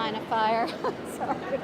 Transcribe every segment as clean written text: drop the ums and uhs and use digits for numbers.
line of fire. Sorry.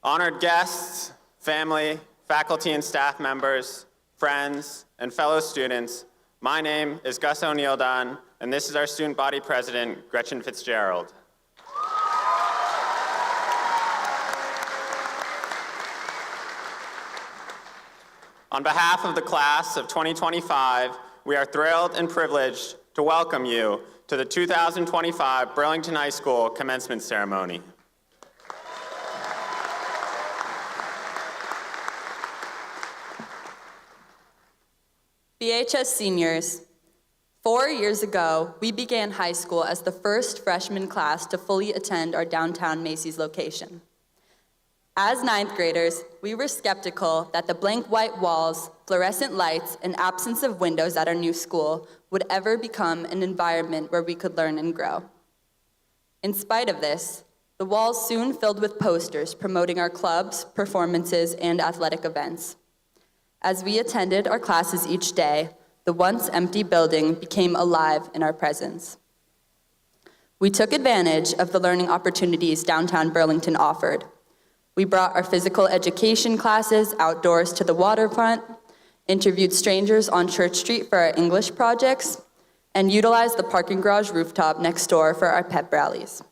Honored guests, family, faculty and staff members, friends, and fellow students, my name is Gus O'Neildon, and this is our student body president, Gretchen Fitzgerald. On behalf of the class of 2025, we are thrilled and privileged to welcome you to the 2025 Burlington High School Commencement Ceremony. BHS seniors, 4 years ago, we began high school as the first freshman class to fully attend our downtown Macy's location. As ninth graders, we were skeptical that the blank white walls, fluorescent lights, and absence of windows at our new school would ever become an environment where we could learn and grow. In spite of this, the walls soon filled with posters promoting our clubs, performances, and athletic events. As we attended our classes each day, the once empty building became alive in our presence. We took advantage of the learning opportunities downtown Burlington offered. We brought our physical education classes outdoors to the waterfront, interviewed strangers on Church Street for our English projects, and utilized the parking garage rooftop next door for our pep rallies.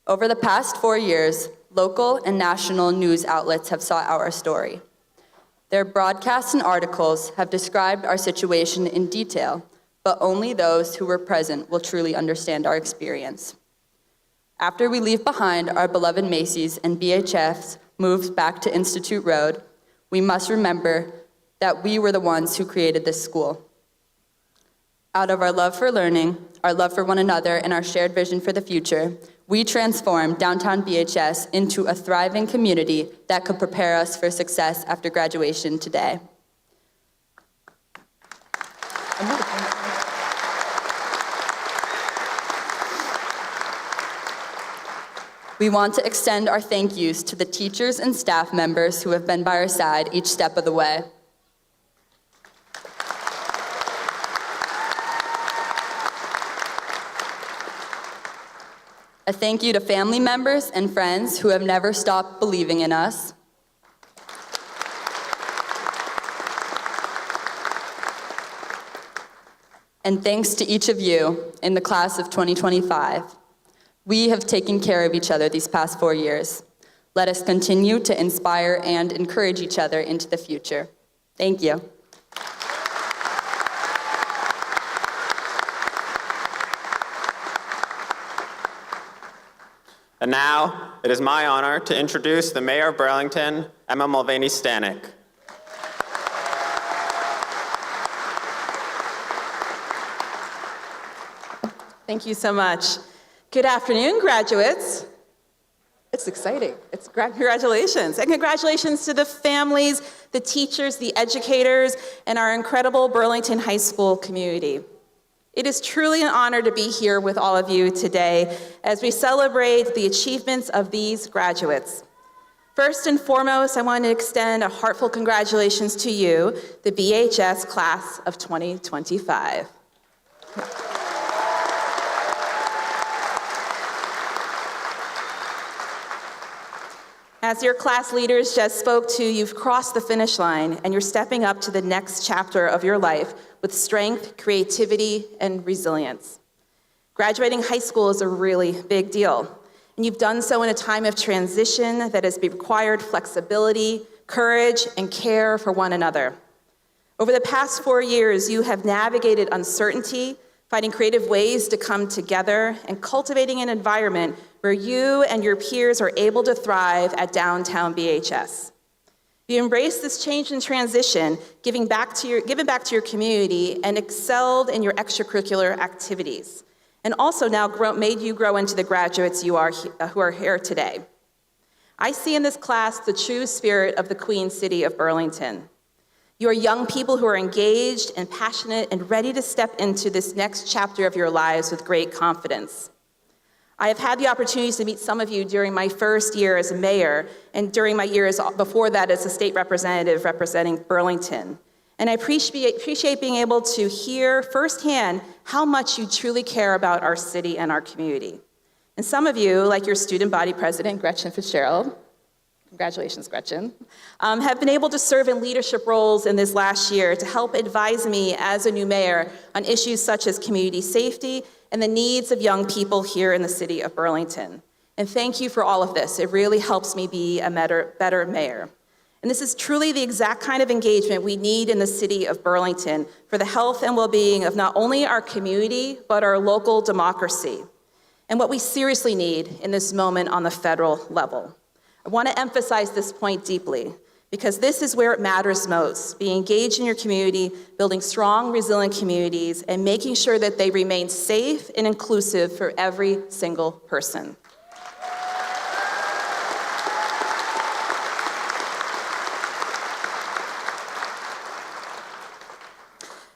Over the past 4 years, local and national news outlets have sought out our story. Their broadcasts and articles have described our situation in detail, but only those who were present will truly understand our experience. After we leave behind our beloved Macy's and BHS moves back to Institute Road, we must remember that we were the ones who created this school. Out of our love for learning, our love for one another, and our shared vision for the future, we transformed downtown BHS into a thriving community that could prepare us for success after graduation today. We want to extend our thank yous to the teachers and staff members who have been by our side each step of the way. A thank you to family members and friends who have never stopped believing in us. And thanks to each of you in the class of 2025. We have taken care of each other these past 4 years. Let us continue to inspire and encourage each other into the future. Thank you. And now, it is my honor to introduce the Mayor of Burlington, Emma Mulvaney-Stanek. Thank you so much. Good afternoon, graduates. It's exciting. It's congratulations. And congratulations to the families, the teachers, the educators, and our incredible Burlington High School community. It is truly an honor to be here with all of you today as we celebrate the achievements of these graduates. First and foremost, I want to extend a heartfelt congratulations to you, the BHS class of 2025. As your class leaders just spoke to, you've crossed the finish line and you're stepping up to the next chapter of your life with strength, creativity, and resilience. Graduating high school is a really big deal, and you've done so in a time of transition that has required flexibility, courage, and care for one another. Over the past 4 years, you have navigated uncertainty, finding creative ways to come together, and cultivating an environment where you and your peers are able to thrive at downtown BHS. You embraced this change and transition, giving back to your community, and excelled in your extracurricular activities, and also now made you grow into the graduates who are here today. I see in this class the true spirit of the Queen City of Burlington. You are young people who are engaged and passionate and ready to step into this next chapter of your lives with great confidence. I have had the opportunity to meet some of you during my first year as a mayor and during my years before that as a state representative representing Burlington. And I appreciate being able to hear firsthand how much you truly care about our city and our community. And some of you, like your student body president, Gretchen Fitzgerald, congratulations, Gretchen, have been able to serve in leadership roles in this last year to help advise me as a new mayor on issues such as community safety and the needs of young people here in the city of Burlington. And thank you for all of this. It really helps me be a better mayor. And this is truly the exact kind of engagement we need in the city of Burlington for the health and well-being of not only our community, but our local democracy, and what we seriously need in this moment on the federal level. I want to emphasize this point deeply, because this is where it matters most, being engaged in your community, building strong, resilient communities, and making sure that they remain safe and inclusive for every single person.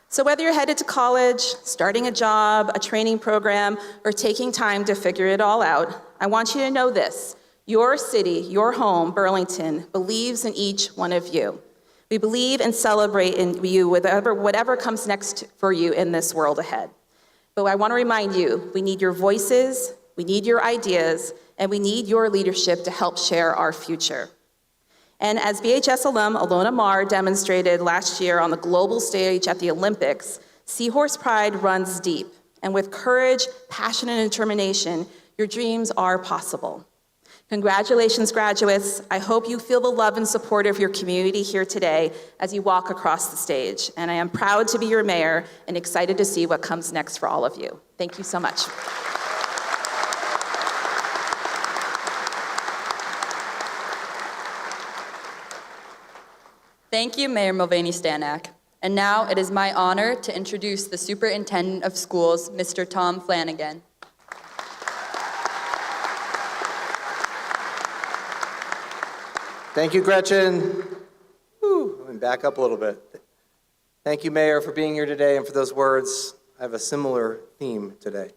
So whether you're headed to college, starting a job, a training program, or taking time to figure it all out, I want you to know this. Your city, your home, Burlington, believes in each one of you. We believe and celebrate in you whatever comes next for you in this world ahead. But I want to remind you, we need your voices, we need your ideas, and we need your leadership to help share our future. And as BHS alum Alona Marr demonstrated last year on the global stage at the Olympics, Seahorse Pride runs deep. And with courage, passion, and determination, your dreams are possible. Congratulations, graduates. I hope you feel the love and support of your community here today as you walk across the stage. And I am proud to be your mayor and excited to see what comes next for all of you. Thank you so much. Thank you, Mayor Mulvaney-Stanak. And now it is my honor to introduce the Superintendent of Schools, Mr. Tom Flanagan. Thank you, Gretchen. Let me back up a little bit. Thank you, Mayor, for being here today and for those words. I have a similar theme today.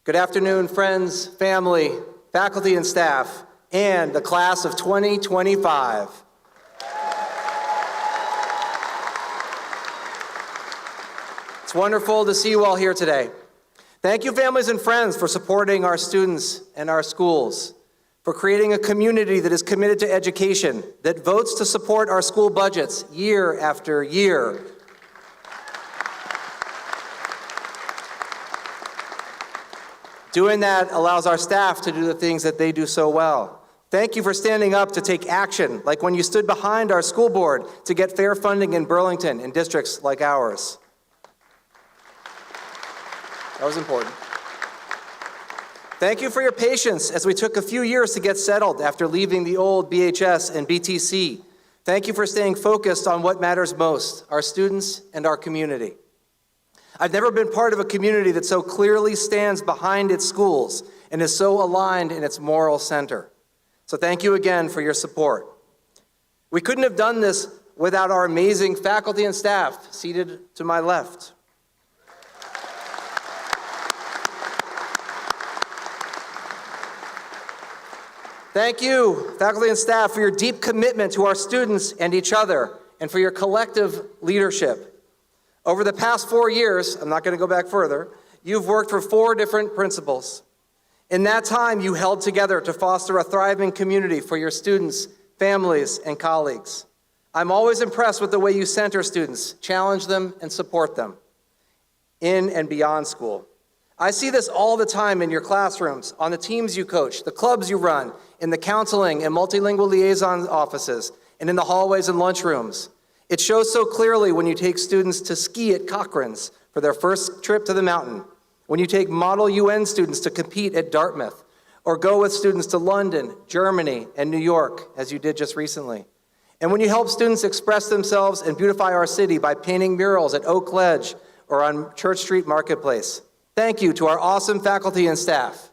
Good afternoon, friends, family, faculty and staff, and the class of 2025. It's wonderful to see you all here today. Thank you, families and friends, for supporting our students and our schools, for creating a community that is committed to education, that votes to support our school budgets year after year. Doing that allows our staff to do the things that they do so well. Thank you for standing up to take action, like when you stood behind our school board to get fair funding in Burlington in districts like ours. That was important. Thank you for your patience as we took a few years to get settled after leaving the old BHS and BTC. Thank you for staying focused on what matters most, our students and our community. I've never been part of a community that so clearly stands behind its schools and is so aligned in its moral center. So thank you again for your support. We couldn't have done this without our amazing faculty and staff seated to my left. Thank you, faculty and staff, for your deep commitment to our students and each other, and for your collective leadership. Over the past 4 years, I'm not going to go back further, you've worked for 4 different principals. In that time, you held together to foster a thriving community for your students, families, and colleagues. I'm always impressed with the way you center students, challenge them, and support them in and beyond school. I see this all the time in your classrooms, on the teams you coach, the clubs you run, in the counseling and multilingual liaison offices, and in the hallways and lunchrooms. It shows so clearly when you take students to ski at Cochrane's for their first trip to the mountain, when you take Model UN students to compete at Dartmouth, or go with students to London, Germany, and New York, as you did just recently. And when you help students express themselves and beautify our city by painting murals at Oak Ledge or on Church Street Marketplace. Thank you to our awesome faculty and staff.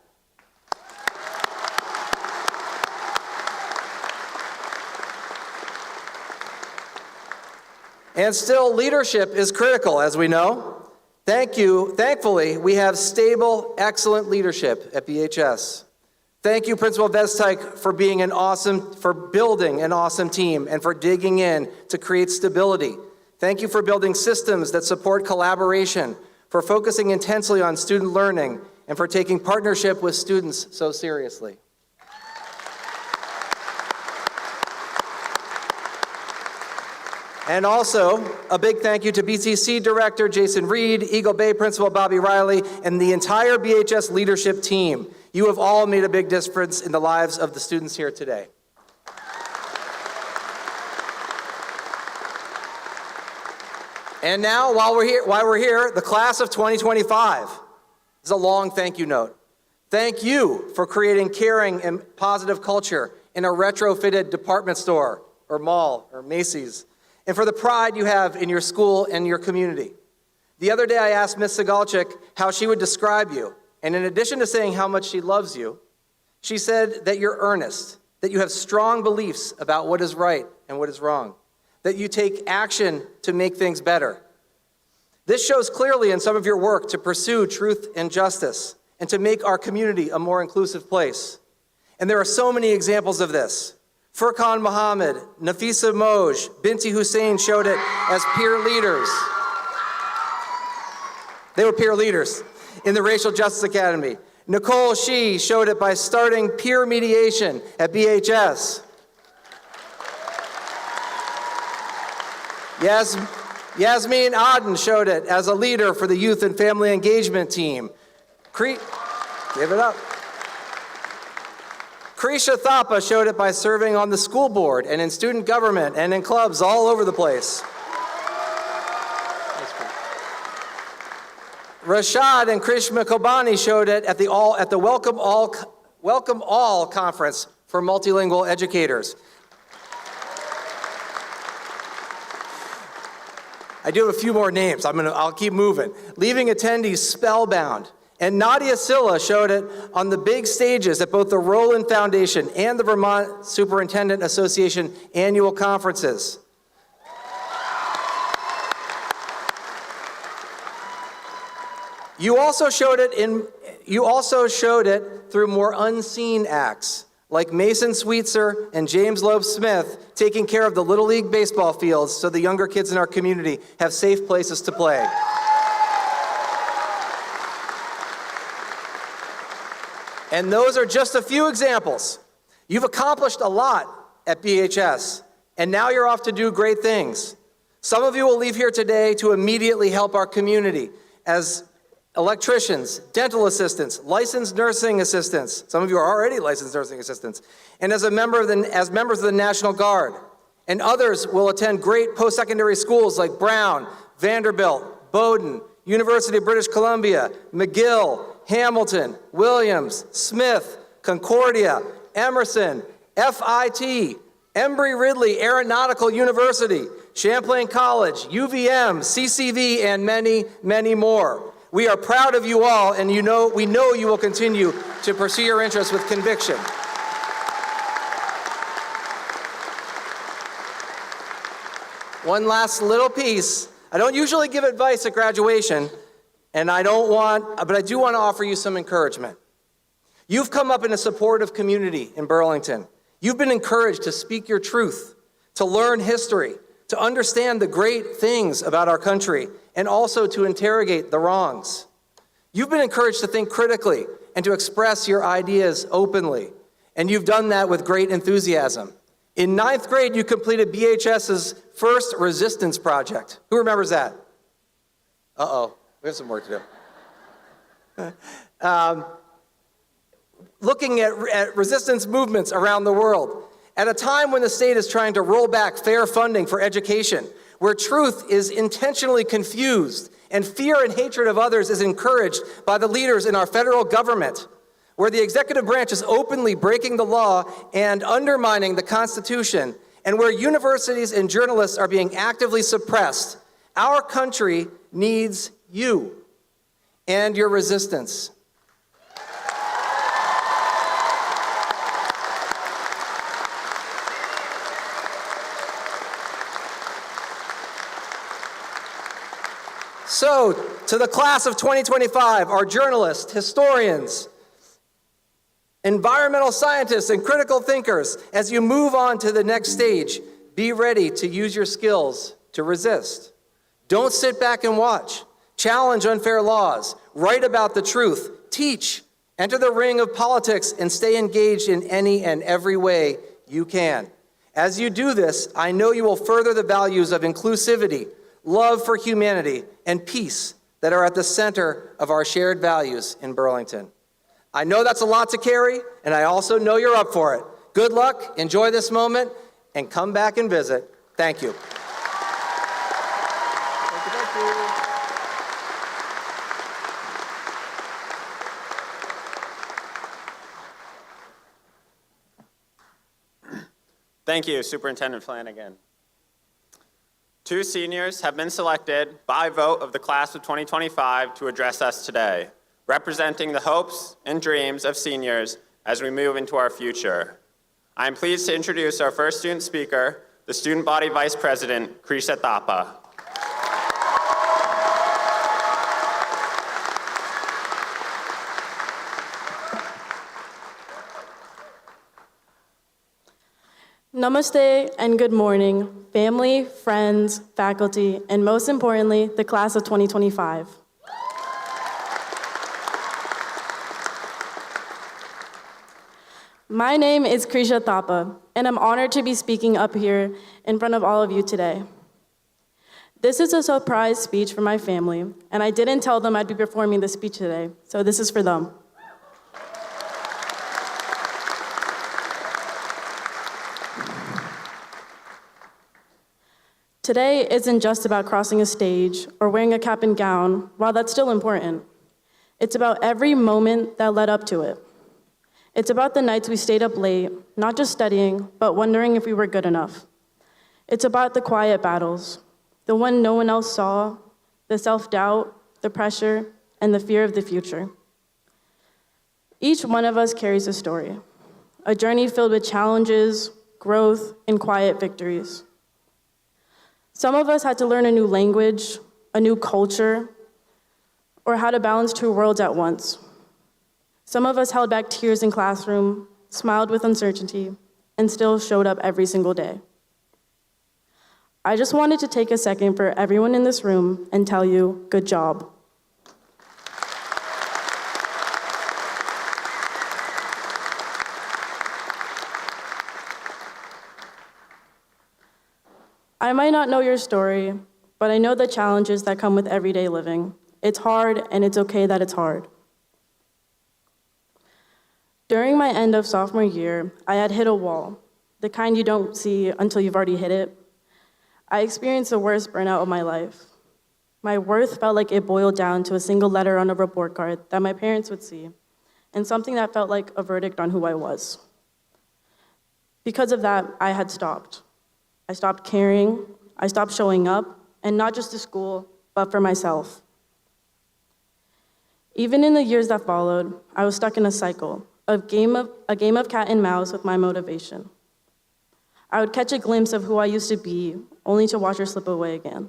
And still, leadership is critical, as we know. Thank you. Thankfully, we have stable, excellent leadership at BHS. Thank you, Principal Vesteig, for building an awesome team and for digging in to create stability. Thank you for building systems that support collaboration, for focusing intensely on student learning, and for taking partnership with students so seriously. And also, a big thank you to BCC Director Jason Reed, Eagle Bay Principal Bobby Riley, and the entire BHS leadership team. You have all made a big difference in the lives of the students here today. And now, while we're here, the class of 2025 is a long thank you note. Thank you for creating caring and positive culture in a retrofitted department store or mall or Macy's, and for the pride you have in your school and your community. The other day I asked Ms. Sigalchik how she would describe you, and in addition to saying how much she loves you, she said that you're earnest, that you have strong beliefs about what is right and what is wrong, that you take action to make things better. This shows clearly in some of your work to pursue truth and justice and to make our community a more inclusive place. And there are so many examples of this. Furqan Muhammad, Nafisa Moj, Binti Hussein showed it as peer leaders. They were peer leaders in the Racial Justice Academy. Nicole Shee showed it by starting peer mediation at BHS. Yasmin Aden showed it as a leader for the Youth and Family Engagement Team. Give it up. Krisha Thapa showed it by serving on the school board and in student government and in clubs all over the place. Rashad and Krishma Kobani showed it at the Welcome All Conference for multilingual educators. I do have a few more names. I'll keep moving. Leaving attendees spellbound. And Nadia Silla showed it on the big stages at both the Rowland Foundation and the Vermont Superintendent Association annual conferences. You also showed it through more unseen acts, like Mason Sweetser and James Loeb Smith taking care of the Little League baseball fields so the younger kids in our community have safe places to play. And those are just a few examples. You've accomplished a lot at BHS, and now you're off to do great things. Some of you will leave here today to immediately help our community as electricians, dental assistants, licensed nursing assistants. Some of you are already licensed nursing assistants. And as members of the National Guard. And others will attend great post-secondary schools like Brown, Vanderbilt, Bowdoin, University of British Columbia, McGill, Hamilton, Williams, Smith, Concordia, Emerson, FIT, Embry-Riddle Aeronautical University, Champlain College, UVM, CCV, and many, many more. We are proud of you all, and we know you will continue to pursue your interests with conviction. One last little piece. I don't usually give advice at graduation, but I do want to offer you some encouragement. You've come up in a supportive community in Burlington. You've been encouraged to speak your truth, to learn history, to understand the great things about our country, and also to interrogate the wrongs. You've been encouraged to think critically and to express your ideas openly, and you've done that with great enthusiasm. In 9th grade, you completed BHS's first resistance project. Who remembers that? Uh-oh, we have some work to do. Looking at resistance movements around the world, at a time when the state is trying to roll back fair funding for education, where truth is intentionally confused and fear and hatred of others is encouraged by the leaders in our federal government, where the executive branch is openly breaking the law and undermining the Constitution, and where universities and journalists are being actively suppressed, our country needs you and your resistance. So, to the class of 2025, our journalists, historians, environmental scientists, and critical thinkers, as you move on to the next stage, be ready to use your skills to resist. Don't sit back and watch. Challenge unfair laws. Write about the truth. Teach. Enter the ring of politics and stay engaged in any and every way you can. As you do this, I know you will further the values of inclusivity, love for humanity, and peace that are at the center of our shared values in Burlington. I know that's a lot to carry, and I also know you're up for it. Good luck, enjoy this moment, and come back and visit. Thank you. Thank you, Superintendent Flanagan. 2 seniors have been selected by vote of the class of 2025 to address us today, representing the hopes and dreams of seniors as we move into our future. I am pleased to introduce our first student speaker, the Student Body Vice President, Krisha Thapa. Namaste and good morning, family, friends, faculty, and most importantly, the class of 2025. My name is Krisha Thapa, and I'm honored to be speaking up here in front of all of you today. This is a surprise speech for my family, and I didn't tell them I'd be performing this speech today, so this is for them. Today isn't just about crossing a stage or wearing a cap and gown, while that's still important. It's about every moment that led up to it. It's about the nights we stayed up late, not just studying, but wondering if we were good enough. It's about the quiet battles, the one no one else saw, the self-doubt, the pressure, and the fear of the future. Each one of us carries a story, a journey filled with challenges, growth, and quiet victories. Some of us had to learn a new language, a new culture, or how to balance 2 worlds at once. Some of us held back tears in classroom, smiled with uncertainty, and still showed up every single day. I just wanted to take a second for everyone in this room and tell you, good job. I might not know your story, but I know the challenges that come with everyday living. It's hard, and it's okay that it's hard. During my end of sophomore year, I had hit a wall, the kind you don't see until you've already hit it. I experienced the worst burnout of my life. My worth felt like it boiled down to a single letter on a report card that my parents would see, and something that felt like a verdict on who I was. Because of that, I had stopped. I stopped caring, I stopped showing up, and not just to school, but for myself. Even in the years that followed, I was stuck in a cycle, a game of cat and mouse with my motivation. I would catch a glimpse of who I used to be, only to watch her slip away again.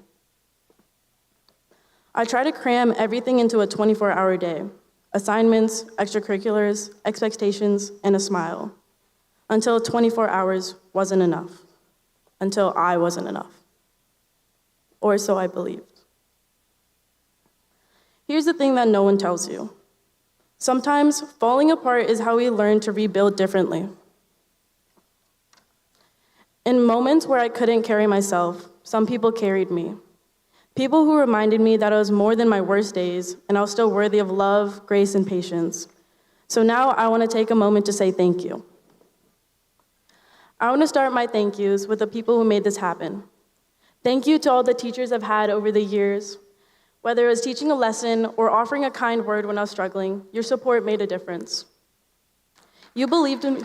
I tried to cram everything into a 24-hour day, assignments, extracurriculars, expectations, and a smile, until 24 hours wasn't enough. Until I wasn't enough. Or so I believed. Here's the thing that no one tells you. Sometimes falling apart is how we learn to rebuild differently. In moments where I couldn't carry myself, some people carried me. People who reminded me that I was more than my worst days, and I was still worthy of love, grace, and patience. So now I want to take a moment to say thank you. I want to start my thank yous with the people who made this happen. Thank you to all the teachers I've had over the years. Whether it was teaching a lesson or offering a kind word when I was struggling, your support made a difference. You believed in me.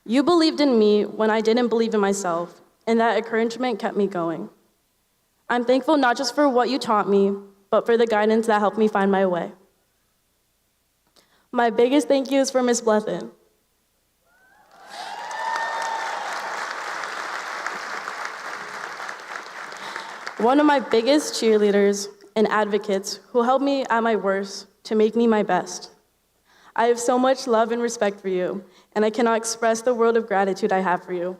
You believed in me when I didn't believe in myself, and that encouragement kept me going. I'm thankful not just for what you taught me, but for the guidance that helped me find my way. My biggest thank you is for Ms. Blethen. One of my biggest cheerleaders and advocates who helped me at my worst to make me my best. I have so much love and respect for you, and I cannot express the world of gratitude I have for you.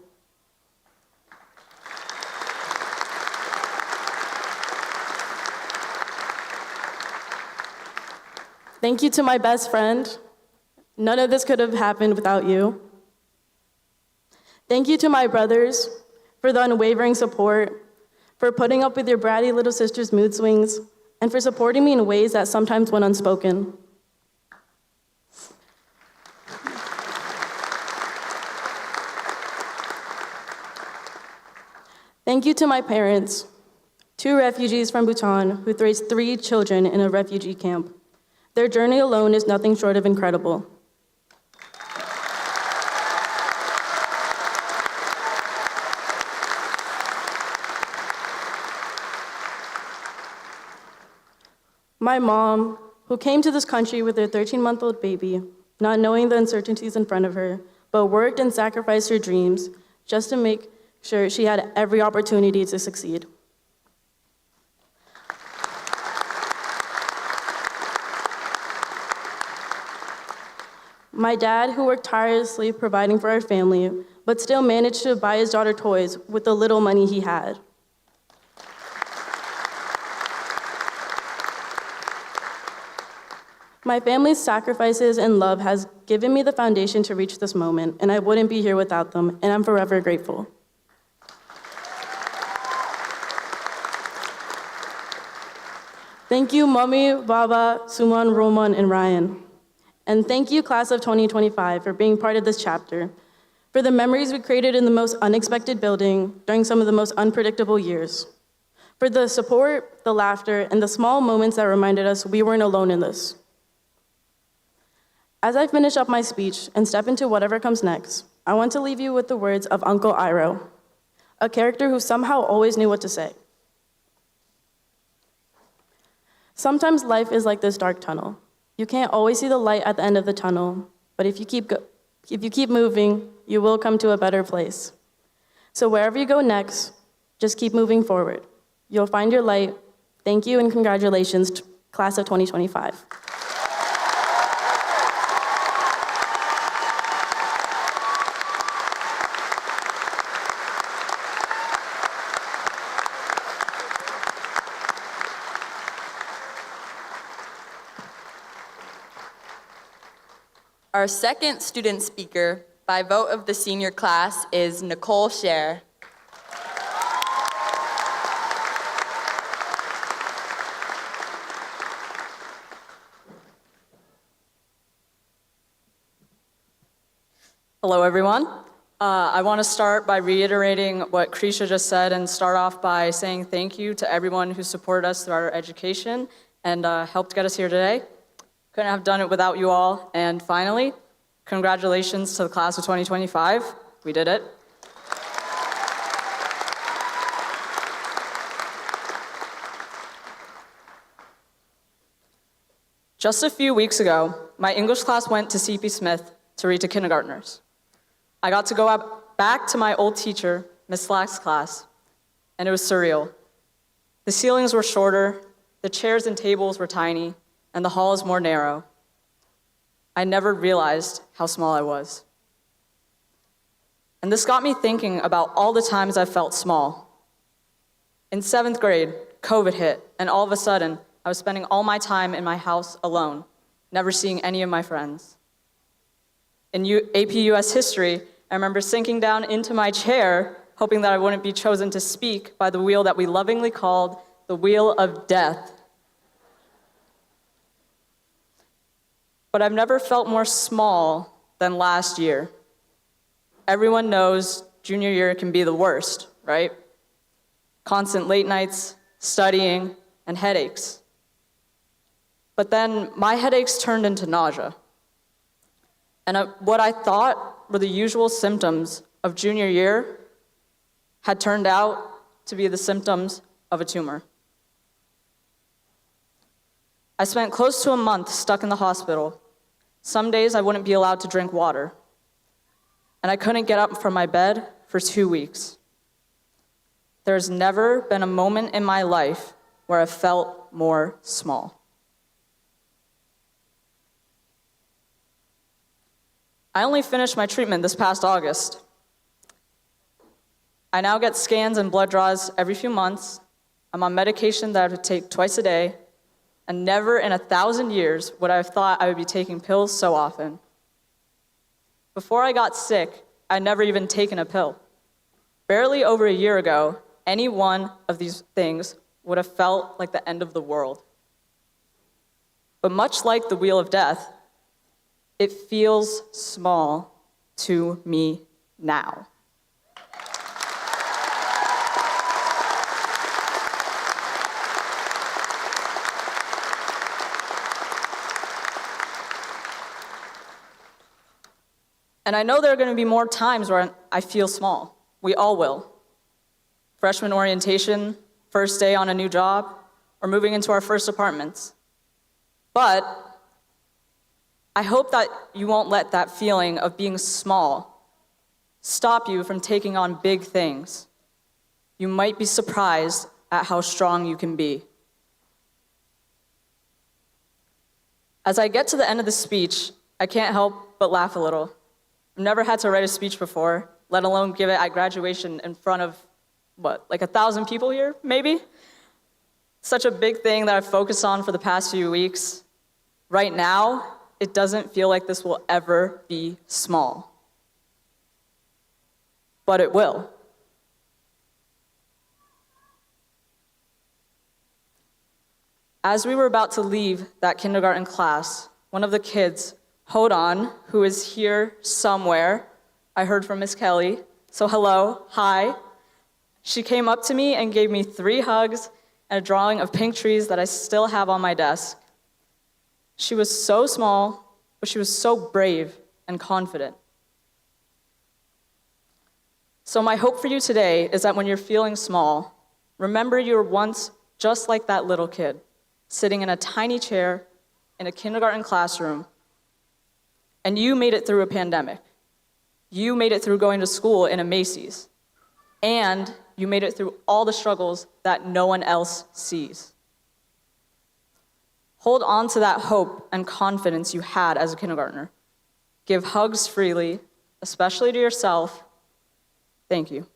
Thank you to my best friend. None of this could have happened without you. Thank you to my brothers for the unwavering support, for putting up with your bratty little sister's mood swings, and for supporting me in ways that sometimes went unspoken. Thank you to my parents, 2 refugees from Bhutan who raised 3 children in a refugee camp. Their journey alone is nothing short of incredible. My mom, who came to this country with her 13-month-old baby, not knowing the uncertainties in front of her, but worked and sacrificed her dreams just to make sure she had every opportunity to succeed. My dad, who worked tirelessly providing for our family, but still managed to buy his daughter toys with the little money he had. My family's sacrifices and love has given me the foundation to reach this moment, and I wouldn't be here without them, and I'm forever grateful. Thank you, Mommy, Baba, Suman, Roman, and Ryan. And thank you, class of 2025, for being part of this chapter, for the memories we created in the most unexpected building during some of the most unpredictable years, for the support, the laughter, and the small moments that reminded us we weren't alone in this. As I finish up my speech and step into whatever comes next, I want to leave you with the words of Uncle Iro, a character who somehow always knew what to say. Sometimes life is like this dark tunnel. You can't always see the light at the end of the tunnel, but if you keep moving, you will come to a better place. So wherever you go next, just keep moving forward. You'll find your light. Thank you and congratulations, class of 2025. Our second student speaker, by vote of the senior class, is Nicole Scher. Hello, everyone. I want to start by reiterating what Krisha just said and start off by saying thank you to everyone who supported us throughout our education and helped get us here today. Couldn't have done it without you all. And finally, congratulations to the class of 2025. We did it. Just a few weeks ago, my English class went to C.P. Smith to read to kindergartners. I got to go back to my old teacher, Miss Slack's class, and it was surreal. The ceilings were shorter, the chairs and tables were tiny, and the hall is more narrow. I never realized how small I was. And this got me thinking about all the times I felt small. In 7th grade, COVID hit, and all of a sudden, I was spending all my time in my house alone, never seeing any of my friends. In AP US History, I remember sinking down into my chair, hoping that I wouldn't be chosen to speak by the wheel that we lovingly called the Wheel of Death. But I've never felt more small than last year. Everyone knows junior year can be the worst, right? Constant late nights, studying, and headaches. But then my headaches turned into nausea. And what I thought were the usual symptoms of junior year had turned out to be the symptoms of a tumor. I spent close to a month stuck in the hospital. Some days I wouldn't be allowed to drink water. And I couldn't get up from my bed for 2 weeks. There's never been a moment in my life where I felt more small. I only finished my treatment this past August. I now get scans and blood draws every few months. I'm on medication that I have to take twice a day. and never in 1,000 years would I have thought I would be taking pills so often. Before I got sick, I'd never even taken a pill. Barely over a year ago, any one of these things would have felt like the end of the world. But much like the wheel of death, it feels small to me now. And I know there are going to be more times where I feel small. We all will. Freshman orientation, first day on a new job, or moving into our first apartments. But I hope that you won't let that feeling of being small stop you from taking on big things. You might be surprised at how strong you can be. As I get to the end of the speech, I can't help but laugh a little. I've never had to write a speech before, let alone give it at graduation in front of, like 1,000 people here, maybe? Such a big thing that I've focused on for the past few weeks. Right now, it doesn't feel like this will ever be small. But it will. As we were about to leave that kindergarten class, one of the kids, hold on, who is here somewhere. I heard from Miss Kelly, so hello, hi. She came up to me and gave me 3 hugs and a drawing of pink trees that I still have on my desk. She was so small, but she was so brave and confident. So my hope for you today is that when you're feeling small, remember you were once just like that little kid, sitting in a tiny chair in a kindergarten classroom. And you made it through a pandemic. You made it through going to school in a Macy's. And you made it through all the struggles that no one else sees. Hold on to that hope and confidence you had as a kindergartner. Give hugs freely, especially to yourself. Thank you.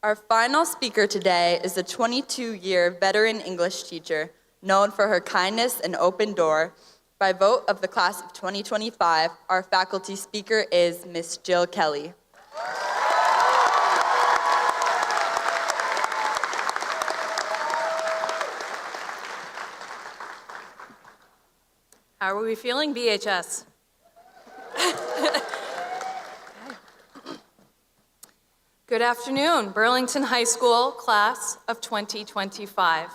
Our final speaker today is a 22-year veteran English teacher known for her kindness and open door. By vote of the class of 2025, our faculty speaker is Miss Jill Kelly. How are we feeling, BHS? Good afternoon, Burlington High School class of 2025.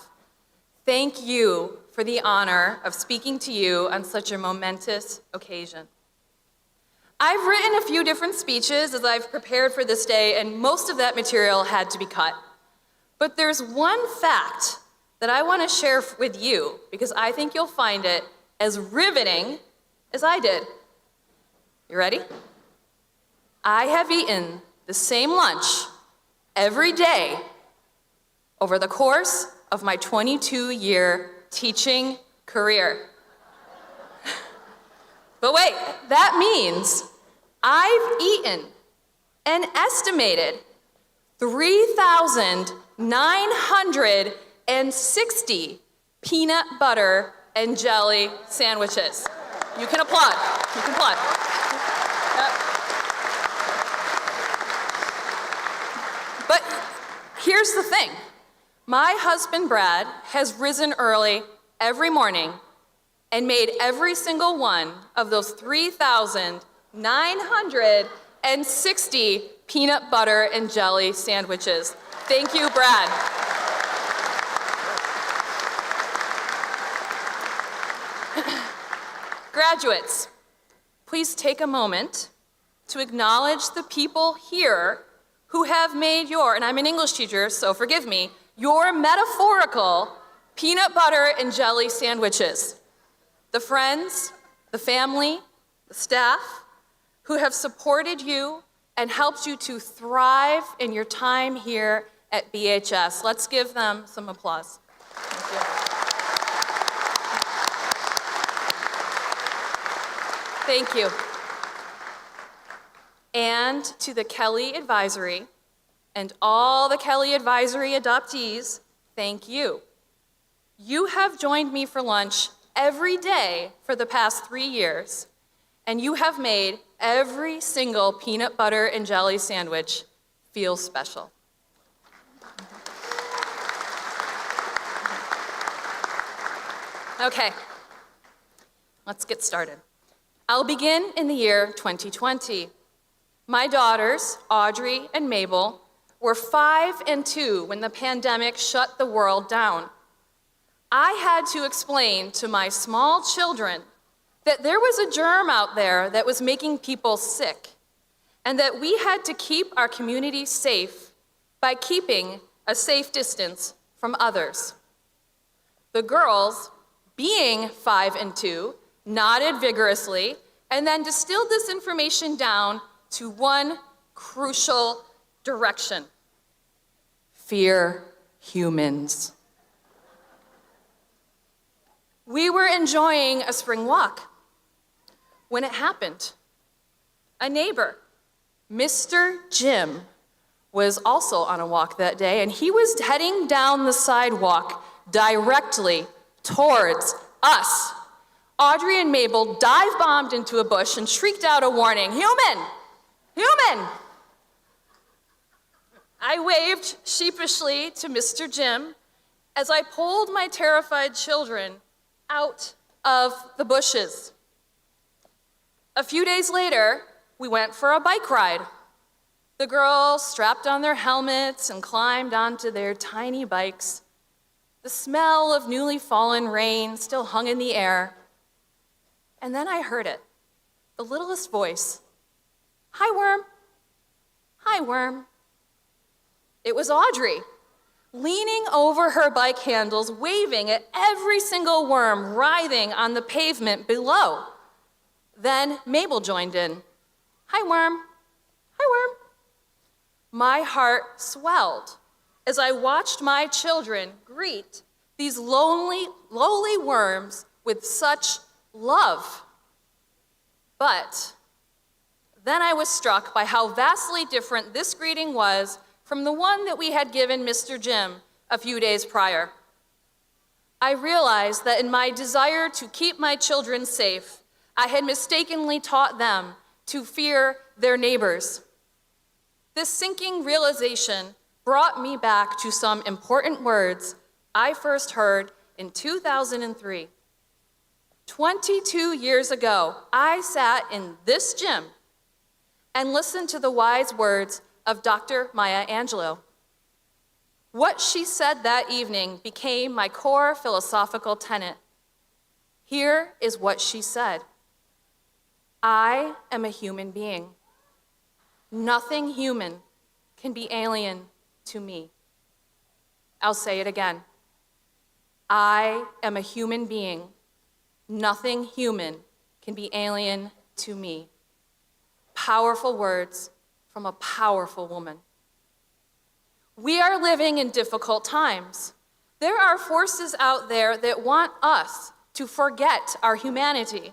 Thank you for the honor of speaking to you on such a momentous occasion. I've written a few different speeches as I've prepared for this day, and most of that material had to be cut. But there's one fact that I want to share with you because I think you'll find it as riveting as I did. You ready? I have eaten the same lunch every day over the course of my 22-year teaching career. But wait, that means I've eaten an estimated 3,960 peanut butter and jelly sandwiches. You can applaud. You can applaud. But here's the thing. My husband, Brad, has risen early every morning and made every single one of those 3,960 peanut butter and jelly sandwiches. Thank you, Brad. Graduates, please take a moment to acknowledge the people here who have made your, and I'm an English teacher, so forgive me, your metaphorical peanut butter and jelly sandwiches. The friends, the family, the staff who have supported you and helped you to thrive in your time here at BHS. Let's give them some applause. Thank you. Thank you. And to the Kelly Advisory and all the Kelly Advisory adoptees, thank you. You have joined me for lunch every day for the past 3 years, and you have made every single peanut butter and jelly sandwich feel special. Okay, let's get started. I'll begin in the year 2020. My daughters, Audrey and Mabel, were 5 and 2 when the pandemic shut the world down. I had to explain to my small children that there was a germ out there that was making people sick, and that we had to keep our community safe by keeping a safe distance from others. The girls, being 5 and 2, nodded vigorously and then distilled this information down to one crucial direction: fear humans. We were enjoying a spring walk when it happened. A neighbor, Mr. Jim, was also on a walk that day, and he was heading down the sidewalk directly towards us. Audrey and Mabel dive-bombed into a bush and shrieked out a warning, "Human! Human!" I waved sheepishly to Mr. Jim as I pulled my terrified children out of the bushes. A few days later, we went for a bike ride. The girls strapped on their helmets and climbed onto their tiny bikes. The smell of newly fallen rain still hung in the air. And then I heard it, the littlest voice. "Hi, Worm. Hi, Worm." It was Audrey, leaning over her bike handles, waving at every single worm writhing on the pavement below. Then Mabel joined in. "Hi, Worm. Hi, Worm." My heart swelled as I watched my children greet these lowly worms with such love. But then I was struck by how vastly different this greeting was from the one that we had given Mr. Jim a few days prior. I realized that in my desire to keep my children safe, I had mistakenly taught them to fear their neighbors. This sinking realization brought me back to some important words I first heard in 2003. 22 years ago, I sat in this gym and listened to the wise words of Dr. Maya Angelou. What she said that evening became my core philosophical tenet. Here is what she said: I am a human being. Nothing human can be alien to me. I'll say it again. I am a human being. Nothing human can be alien to me. Powerful words from a powerful woman. We are living in difficult times. There are forces out there that want us to forget our humanity.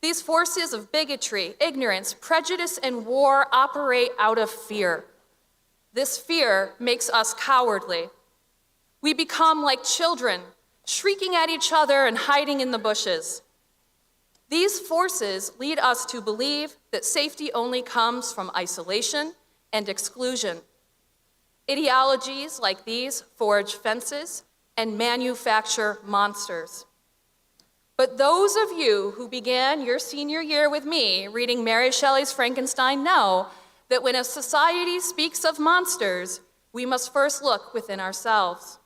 These forces of bigotry, ignorance, prejudice, and war operate out of fear. This fear makes us cowardly. We become like children, shrieking at each other and hiding in the bushes. These forces lead us to believe that safety only comes from isolation and exclusion. Ideologies like these forge fences and manufacture monsters. But those of you who began your senior year with me reading Mary Shelley's Frankenstein know that when a society speaks of monsters, we must first look within ourselves.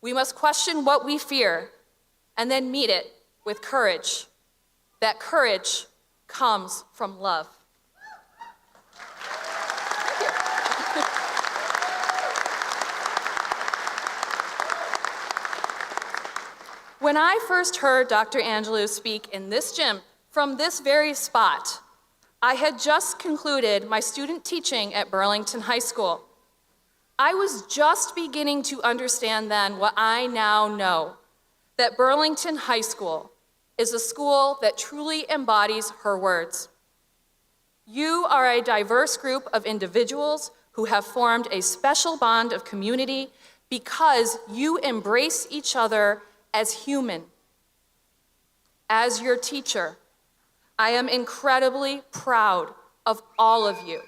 We must question what we fear and then meet it with courage. That courage comes from love. Thank you. When I first heard Dr. Angelou speak in this gym from this very spot, I had just concluded my student teaching at Burlington High School. I was just beginning to understand then what I now know, that Burlington High School is a school that truly embodies her words. You are a diverse group of individuals who have formed a special bond of community because you embrace each other as human. As your teacher, I am incredibly proud of all of you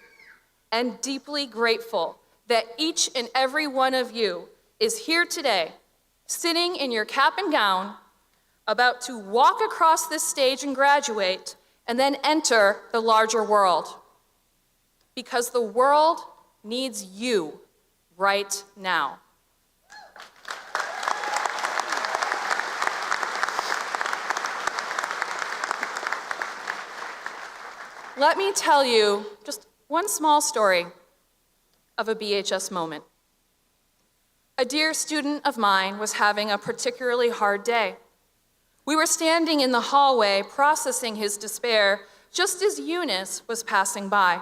and deeply grateful that each and every one of you is here today, sitting in your cap and gown, about to walk across this stage and graduate, and then enter the larger world. Because the world needs you right now. Let me tell you just one small story of a BHS moment. A dear student of mine was having a particularly hard day. We were standing in the hallway processing his despair just as Eunice was passing by.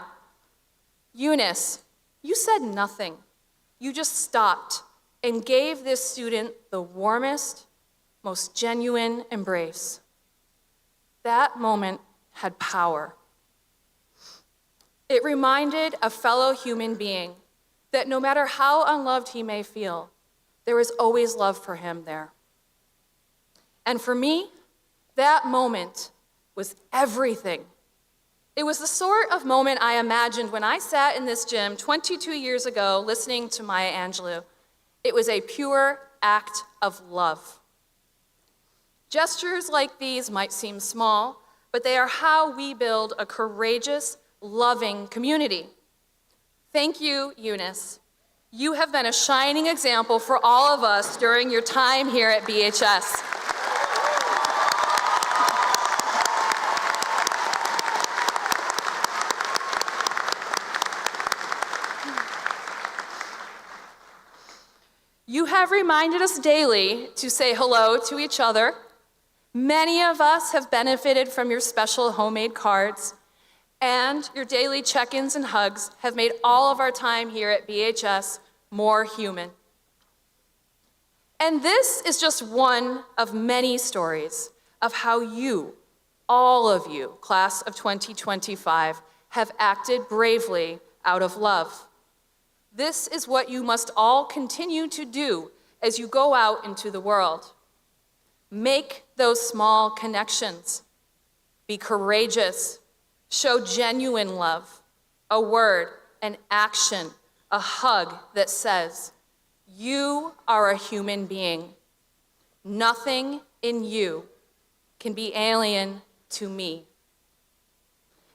Eunice, you said nothing. You just stopped and gave this student the warmest, most genuine embrace. That moment had power. It reminded a fellow human being that no matter how unloved he may feel, there is always love for him there. And for me, that moment was everything. It was the sort of moment I imagined when I sat in this gym 22 years ago listening to Maya Angelou. It was a pure act of love. Gestures like these might seem small, but they are how we build a courageous, loving community. Thank you, Eunice. You have been a shining example for all of us during your time here at BHS. You have reminded us daily to say hello to each other. Many of us have benefited from your special homemade cards, and your daily check-ins and hugs have made all of our time here at BHS more human. And this is just one of many stories of how you, all of you, class of 2025, have acted bravely out of love. This is what you must all continue to do as you go out into the world. Make those small connections. Be courageous. Show genuine love. A word, an action, a hug that says, you are a human being. Nothing in you can be alien to me.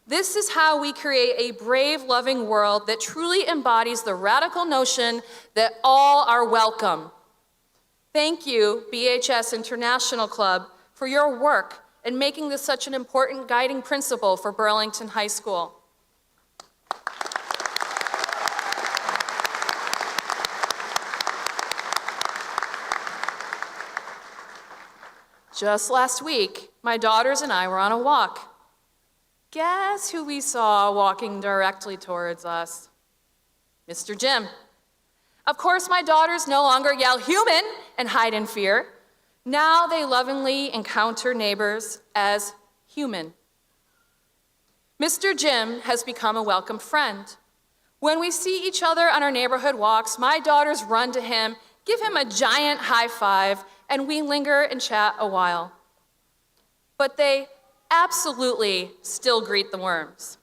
This is how we create a brave, loving world that truly embodies the radical notion that all are welcome. Thank you, BHS International Club, for your work in making this such an important guiding principle for Burlington High School. Just last week, my daughters and I were on a walk. Guess who we saw walking directly towards us? Mr. Jim. Of course, my daughters no longer yell human and hide in fear. Now they lovingly encounter neighbors as human. Mr. Jim has become a welcome friend. When we see each other on our neighborhood walks, my daughters run to him, give him a giant high five, and we linger and chat a while. But they absolutely still greet the worms.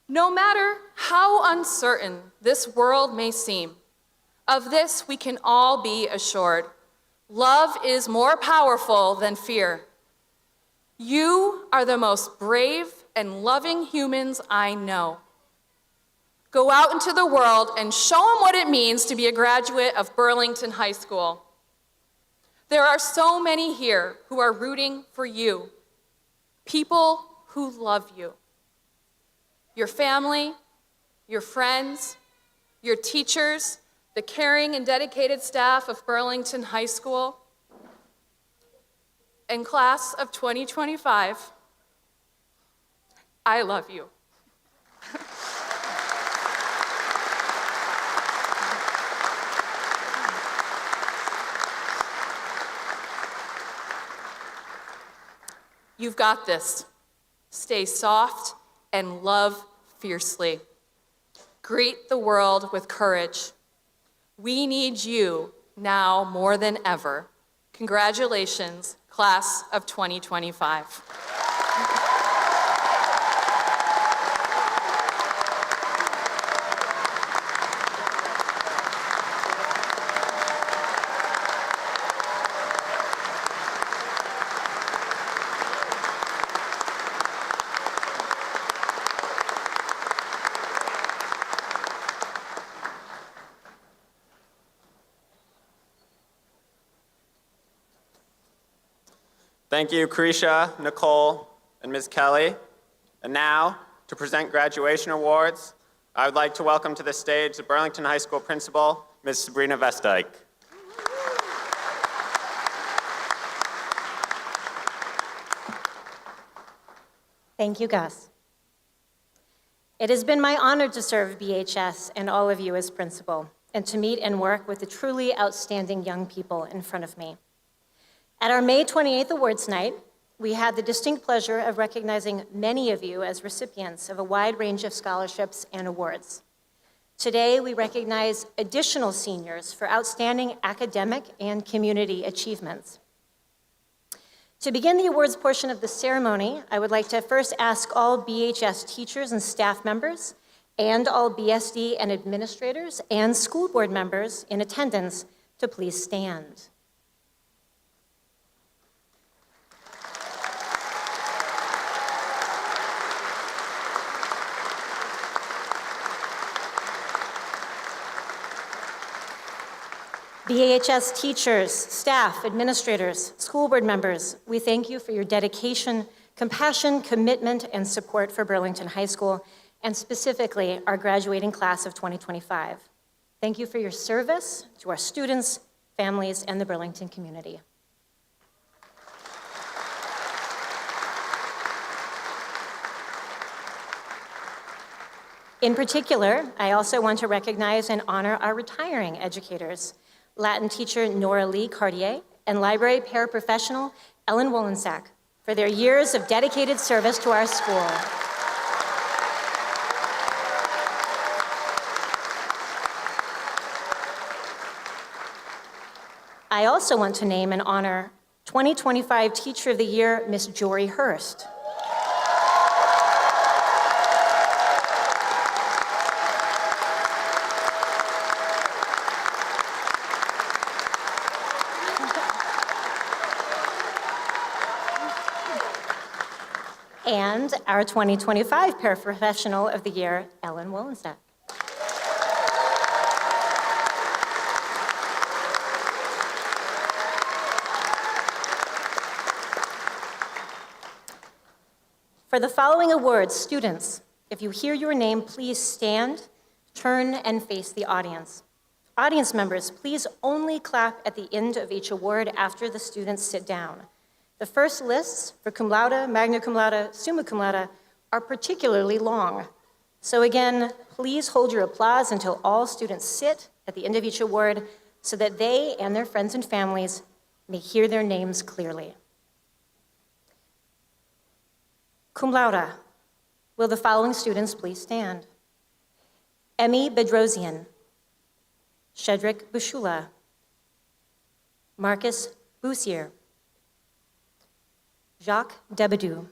No matter how uncertain this world may seem, of this we can all be assured. Love is more powerful than fear. You are the most brave and loving humans I know. Go out into the world and show them what it means to be a graduate of Burlington High School. There are so many here who are rooting for you. People who love you. Your family, your friends, your teachers, the caring and dedicated staff of Burlington High School. and class of 2025, I love you. You've got this. Stay soft and love fiercely. Greet the world with courage. We need you now more than ever. Congratulations, class of 2025. Thank you, Carisha, Nicole, and Ms. Kelly. And now, to present graduation awards, I would like to welcome to the stage the Burlington High School principal, Ms. Sabrina Vestdyke. Thank you, Gus. It has been my honor to serve BHS and all of you as principal, and to meet and work with the truly outstanding young people in front of me. At our May 28th awards night, we had the distinct pleasure of recognizing many of you as recipients of a wide range of scholarships and awards. Today, we recognize additional seniors for outstanding academic and community achievements. To begin the awards portion of the ceremony, I would like to first ask all BHS teachers and staff members, and all BSD and administrators and school board members in attendance to please stand. BHS teachers, staff, administrators, school board members, we thank you for your dedication, compassion, commitment, and support for Burlington High School, and specifically our graduating class of 2025. Thank you for your service to our students, families, and the Burlington community. In particular, I also want to recognize and honor our retiring educators, Latin teacher Nora Lee Cartier, and library paraprofessional Ellen Wolensack, for their years of dedicated service to our school. I also want to name and honor 2025 Teacher of the Year, Miss Jory Hurst. And our 2025 Paraprofessional of the Year, Ellen Wolensack. For the following awards, students, if you hear your name, please stand, turn, and face the audience. Audience members, please only clap at the end of each award after the students sit down. The first lists for cum laude, magna cum laude, summa cum laude are particularly long. So again, please hold your applause until all students sit at the end of each award so that they and their friends and families may hear their names clearly. Cum laude, will the following students please stand? Emmy Bedrosian, Shedrick Bushula, Marcus Boussier, Jacques Debadou,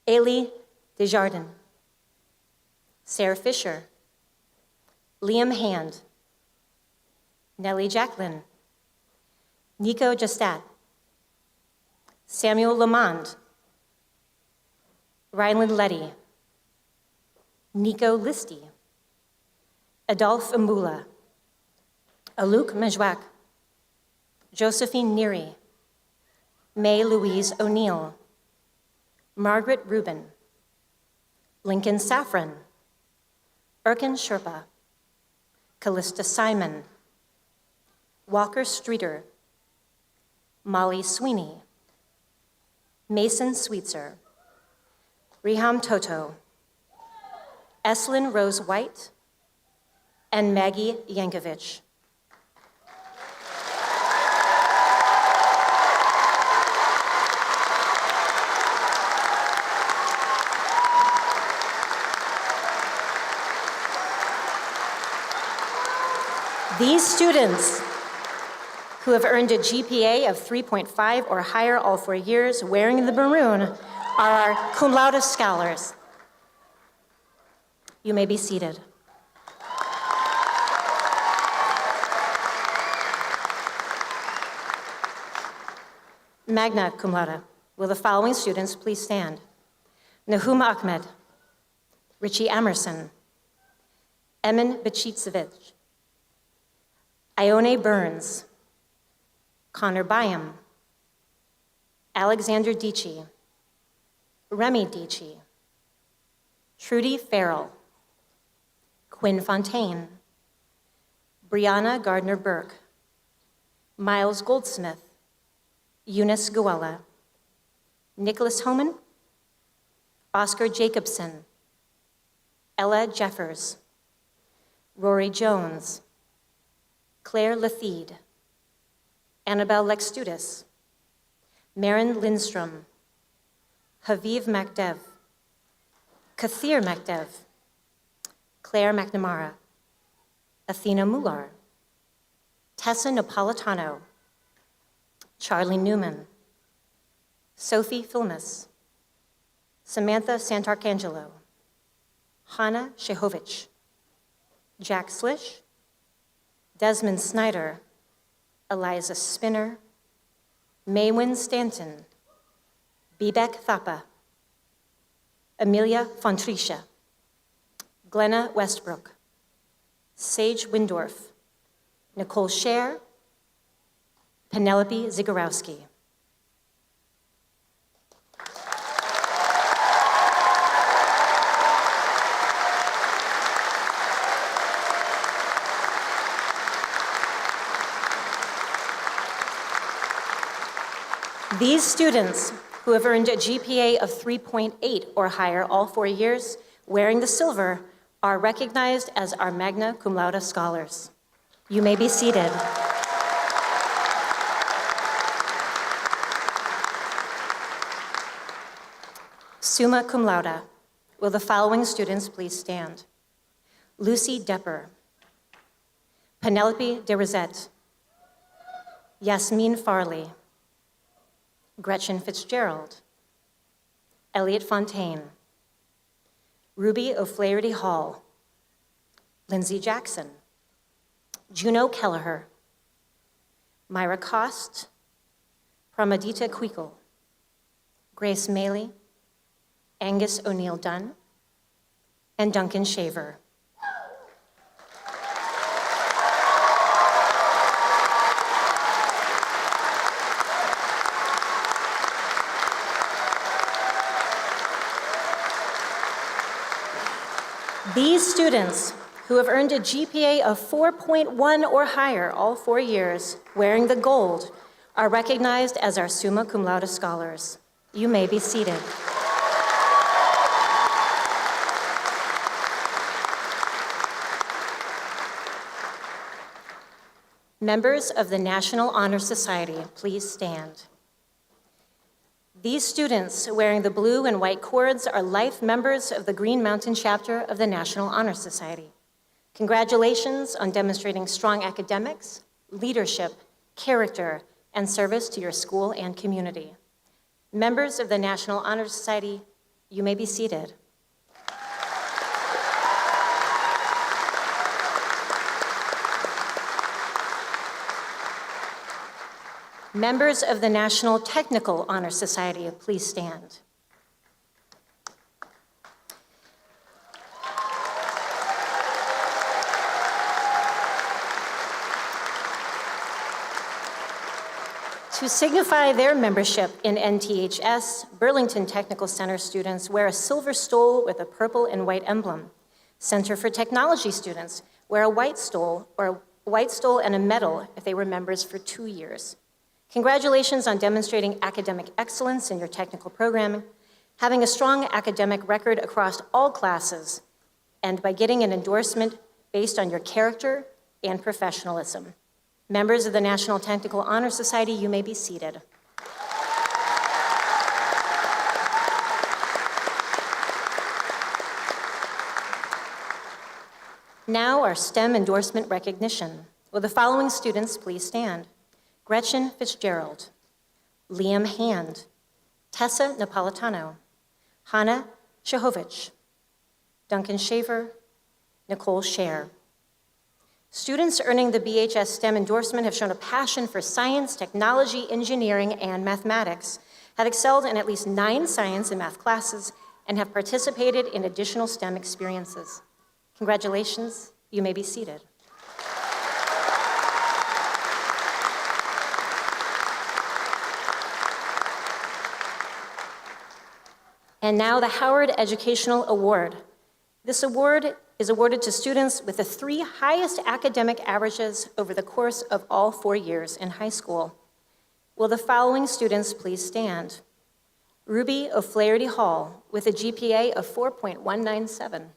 Ailey Desjardins, Sarah Fisher, Liam Hand, Nellie Jacqueline, Nico Justat, Samuel Lamond, Ryland Letty, Nico Listy, Adolphe Mbula, Aluk Majwak, Josephine Neary, May Louise O'Neill, Margaret Rubin, Lincoln Safran, Erkin Sherpa, Callista Simon, Walker Streeter, Molly Sweeney, Mason Sweetser, Riham Toto, Eslyn Rose White, and Maggie Yankovich. These students who have earned a GPA of 3.5 or higher all 4 years wearing the maroon are our cum laude scholars. You may be seated. Magna cum laude. Will the following students please stand? Nahum Ahmed, Richie Emerson, Emin Bachitsevich, Ione Burns, Connor Byam, Alexander Dici, Remy Dici, Trudy Farrell, Quinn Fontaine, Brianna Gardner-Burke, Miles Goldsmith, Eunice Goella, Nicholas Homan, Oscar Jacobson, Ella Jeffers, Rory Jones, Claire Lathede, Annabelle Lextudis, Marin Lindstrom, Haviv Makdev, Kathir Makdev, Claire McNamara, Athena Mular, Tessa Napolitano, Charlie Newman, Sophie Filmus, Samantha Santarcangelo, Hannah Shehovich, Jack Slish, Desmond Snyder, Eliza Spinner, Maywin Stanton, Bibek Thapa, Amelia Fontricia, Glenna Westbrook, Sage Windorf, Nicole Scher, Penelope Zigorowski. These students who have earned a GPA of 3.8 or higher all 4 years, wearing the silver, are recognized as our magna cum laude scholars. You may be seated. Summa cum laude. Will the following students please stand? Lucy Depper, Penelope de Rosette, Yasmin Farley, Gretchen Fitzgerald, Elliot Fontaine, Ruby O'Flaherty Hall, Lindsay Jackson, Juno Kelleher, Myra Cost, Pramadita Quickle, Grace Maley, Angus O'Neill Dunn, and Duncan Shaver. These students who have earned a GPA of 4.1 or higher all 4 years, wearing the gold, are recognized as our summa cum laude scholars. You may be seated. Members of the National Honor Society, please stand. These students wearing the blue and white cords are life members of the Green Mountain chapter of the National Honor Society. Congratulations on demonstrating strong academics, leadership, character, and service to your school and community. Members of the National Honor Society, you may be seated. Members of the National Technical Honor Society, please stand. To signify their membership in NTHS, Burlington Technical Center students wear a silver stole with a purple and white emblem. Center for Technology students wear a white stole and a medal if they were members for 2 years. Congratulations on demonstrating academic excellence in your technical programming, having a strong academic record across all classes, and by getting an endorsement based on your character and professionalism. Members of the National Technical Honor Society, you may be seated. Now our STEM endorsement recognition. Will the following students please stand? Gretchen Fitzgerald, Liam Hand, Tessa Napolitano, Hannah Shahovich, Duncan Shaver, Nicole Scher. Students earning the BHS STEM endorsement have shown a passion for science, technology, engineering, and mathematics, have excelled in at least 9 science and math classes, and have participated in additional STEM experiences. Congratulations, you may be seated. And now the Howard Educational Award. This award is awarded to students with the 3 highest academic averages over the course of all 4 years in high school. Will the following students please stand? Ruby O'Flaherty Hall with a GPA of 4.197.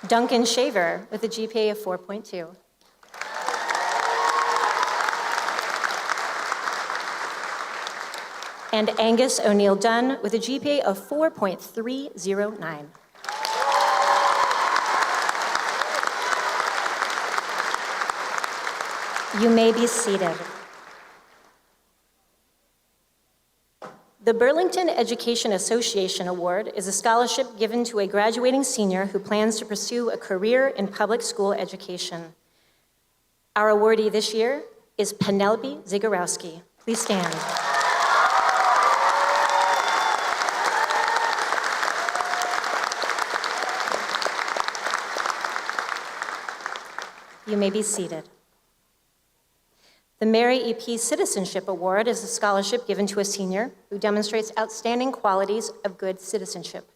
Duncan Shaver with a GPA of 4.2. And Angus O'Neill Dunn with a GPA of 4.309. You may be seated. The Burlington Education Association Award is a scholarship given to a graduating senior who plans to pursue a career in public school education. Our awardee this year is Penelope Zagorowski. Please stand. You may be seated. The Mary E.P. Citizenship Award is a scholarship given to a senior who demonstrates outstanding qualities of good citizenship.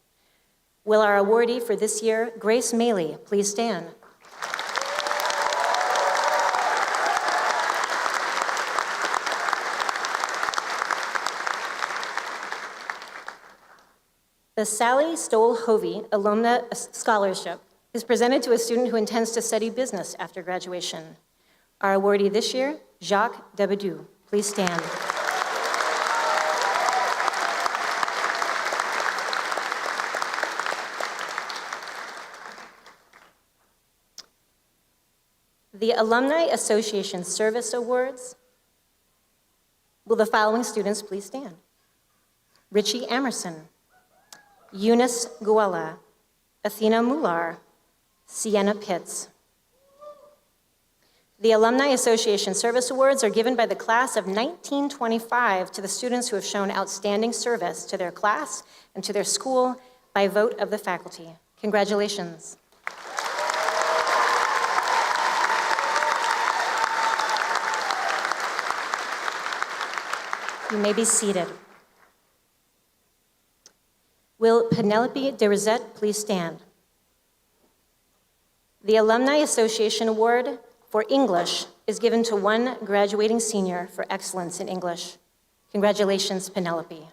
Will our awardee for this year, Grace Maley, please stand? The Sally Stoll-Hovey Alumna Scholarship is presented to a student who intends to study business after graduation. Our awardee this year, Jacques Debadou. Please stand. The Alumni Association Service Awards. Will the following students please stand? Richie Emerson, Eunice Guella, Athena Mular, Sienna Pitts. The Alumni Association Service Awards are given by the class of 1925 to the students who have shown outstanding service to their class and to their school by vote of the faculty. Congratulations. You may be seated. Will Penelope de Rosette please stand? The Alumni Association Award for English is given to one graduating senior for excellence in English. Congratulations, Penelope.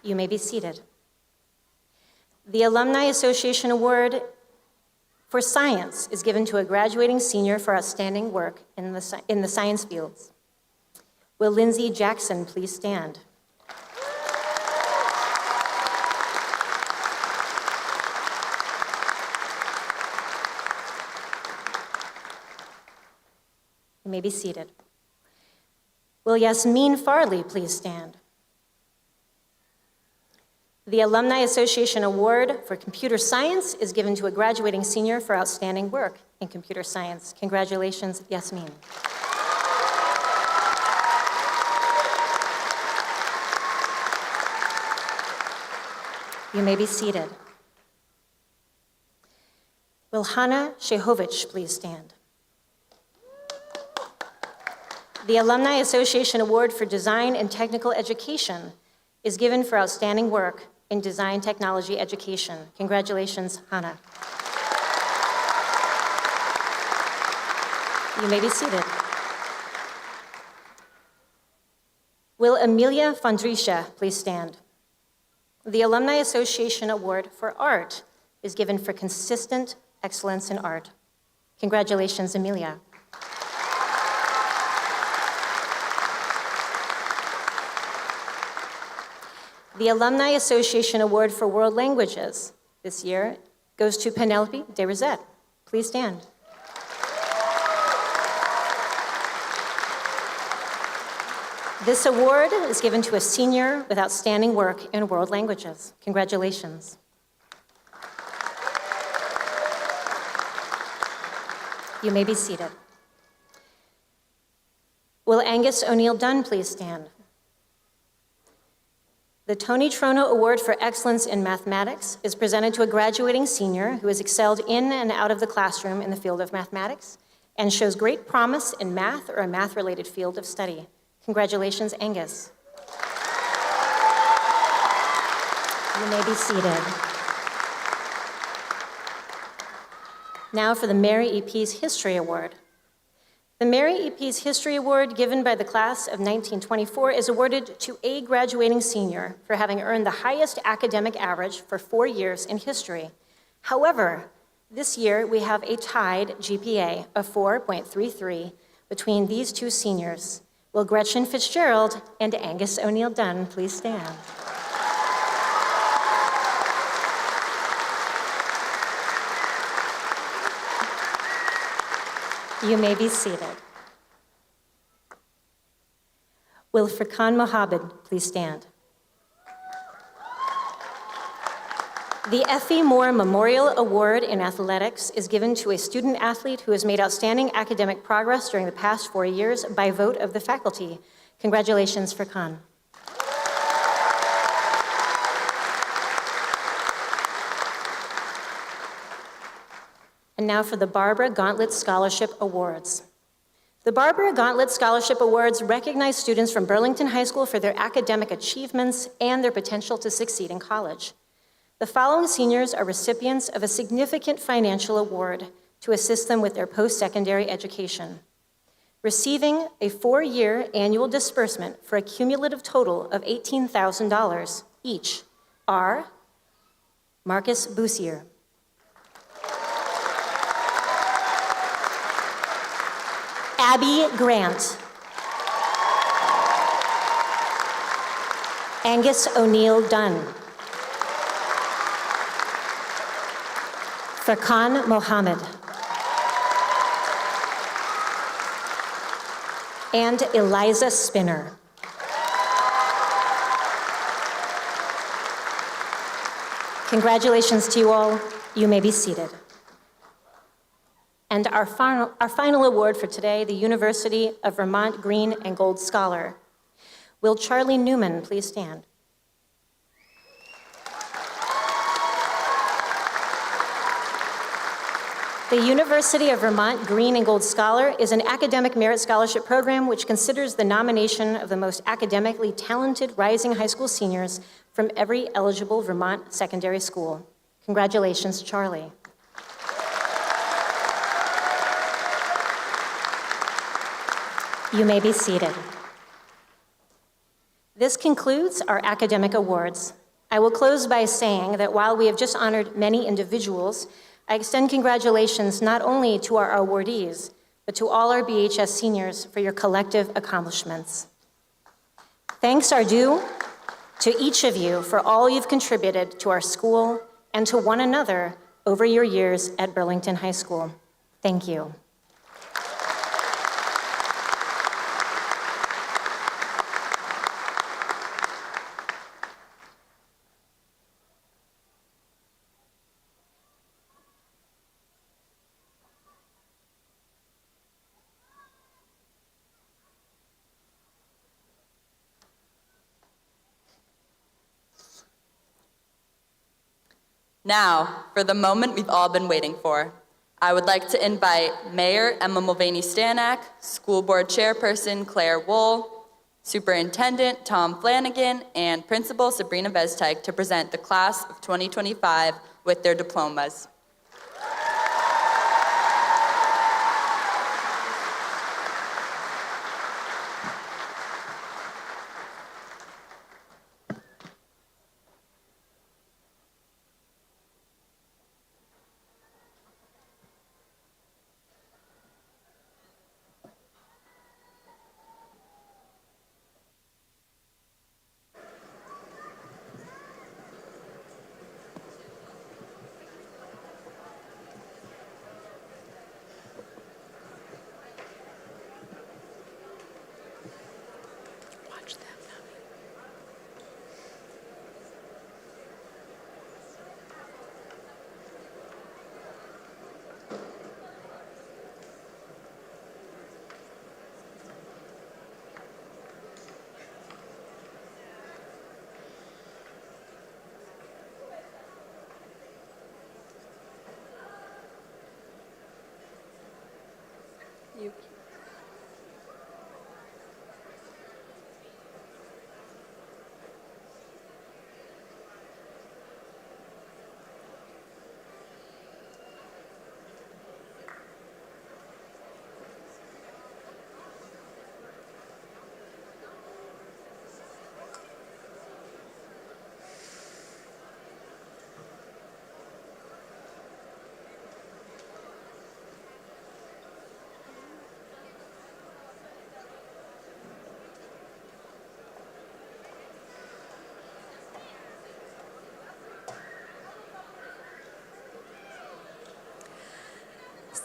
You may be seated. The Alumni Association Award for Science is given to a graduating senior for outstanding work in the science fields. Will Lindsay Jackson please stand? You may be seated. Will Yasmin Farley please stand? The Alumni Association Award for Computer Science is given to a graduating senior for outstanding work in computer science. Congratulations, Yasmin. You may be seated. Will Hannah Shehovich please stand? The Alumni Association Award for Design and Technical Education is given for outstanding work in design technology education. Congratulations, Hannah. You may be seated. Will Amelia Fondrisha please stand? The Alumni Association Award for Art is given for consistent excellence in art. Congratulations, Amelia. The Alumni Association Award for World Languages this year goes to Penelope de Rosette. Please stand. This award is given to a senior with outstanding work in world languages. Congratulations. You may be seated. Will Angus O'Neill Dunn please stand? The Tony Trono Award for Excellence in Mathematics is presented to a graduating senior who has excelled in and out of the classroom in the field of mathematics and shows great promise in math or a math-related field of study. Congratulations, Angus. You may be seated. Now for the Mary E. Pease History Award. The Mary E. Pease History Award, given by the class of 1924, is awarded to a graduating senior for having earned the highest academic average for 4 years in history. However, this year we have a tied GPA of 4.33 between these two seniors. Will Gretchen Fitzgerald and Angus O'Neill Dunn please stand? You may be seated. Will Furqan Mohammed please stand? The Effie Moore Memorial Award in Athletics is given to a student athlete who has made outstanding academic progress during the past 4 years by vote of the faculty. Congratulations, Furqan. And now for the Barbara Gauntlet Scholarship Awards. The Barbara Gauntlet Scholarship Awards recognize students from Burlington High School for their academic achievements and their potential to succeed in college. The following seniors are recipients of a significant financial award to assist them with their post-secondary education. Receiving a 4-year annual disbursement for a cumulative total of $18,000 each are Marcus Boussier, Abby Grant, Angus O'Neill Dunn, Furqan Mohammed, and Eliza Spinner. Congratulations to you all. You may be seated. And our final award for today, the University of Vermont Green and Gold Scholar. Will Charlie Newman please stand? The University of Vermont Green and Gold Scholar is an academic merit scholarship program which considers the nomination of the most academically talented rising high school seniors from every eligible Vermont secondary school. Congratulations, Charlie. You may be seated. This concludes our academic awards. I will close by saying that while we have just honored many individuals, I extend congratulations not only to our awardees, but to all our BHS seniors for your collective accomplishments. Thanks are due to each of you for all you've contributed to our school and to one another over your years at Burlington High School. Thank you. Now, for the moment we've all been waiting for, I would like to invite Mayor Emma Mulvaney-Stanak, School Board Chairperson Claire Wool, Superintendent Tom Flanagan, and Principal Sabrina Vezteig to present the Class of 2025 with their diplomas.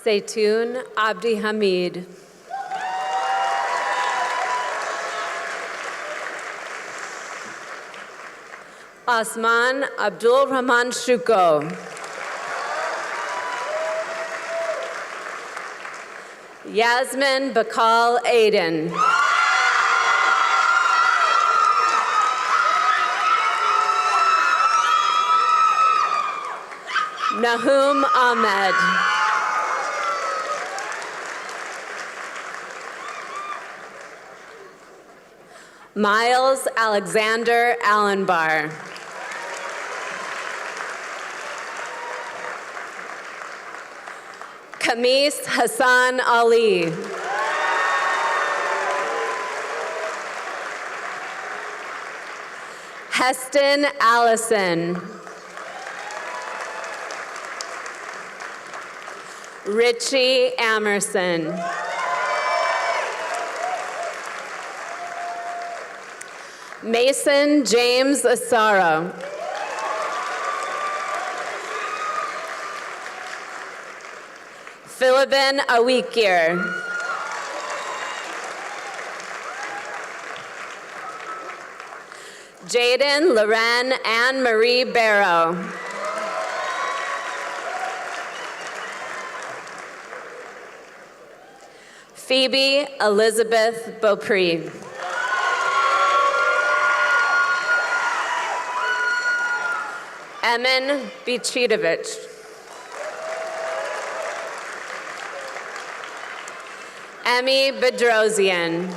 Zaytun Abdi Hamid. Osman Abdul Rahman Shuko. Yasmin Bakal Aiden. Nahum Ahmed. Miles Alexander Allenbar. Kamis Hassan Ali. Heston Allison. Richie Amerson. Mason James Asaro. Philibin Awikir. Jaden Loren Anne Marie Barrow. Phoebe Elizabeth Beaupre. Emin Bichidovich. Emmy Bedrosian.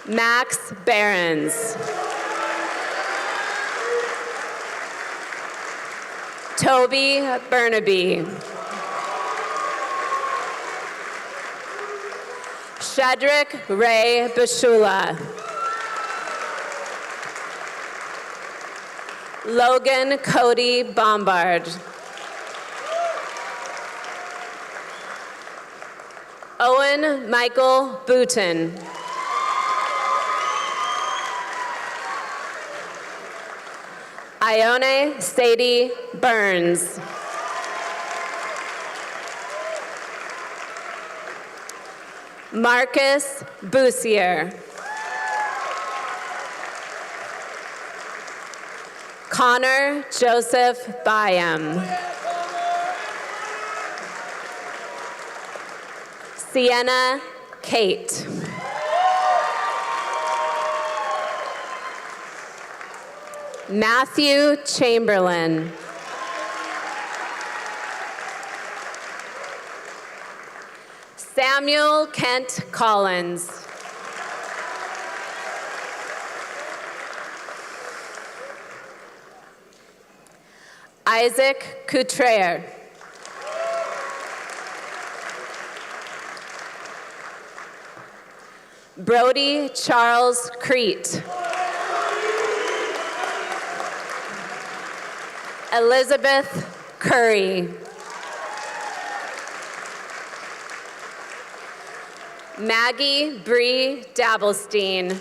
Max Behrens. Toby Burnaby. Shedrick Ray Bashula. Logan Cody Bombard. Owen Michael Booton. Ione Sadie Burns. Marcus Boussier. Connor Joseph Byam. Sienna Kate. Matthew Chamberlain. Samuel Kent Collins. Isaac Coutrere. Brody Charles Crete. Elizabeth Curry. Maggie Bree Dabblestein.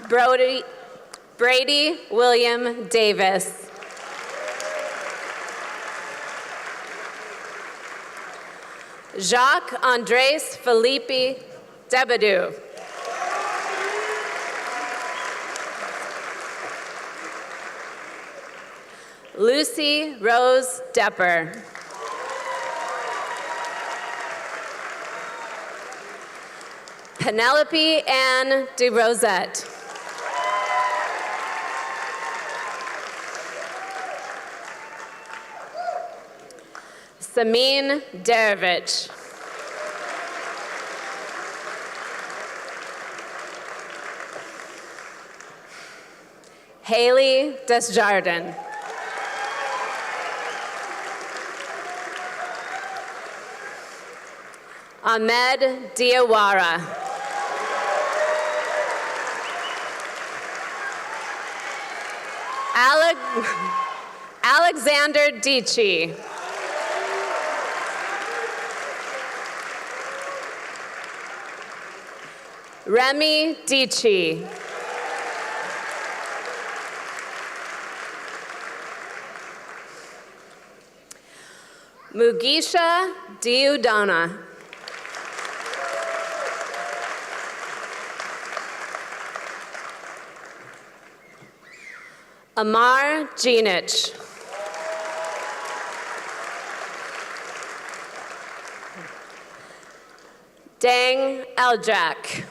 Brady William Davis. Jacques Andres Philippe Debadou. Lucy Rose Depper. Penelope Ann DeRosette. Samin Derovich. Haley Desjardins. Ahmed Diawara. Alexander Dici. Remy Dici. Mugisha Diudana. Amar Genich. Dang Eljak.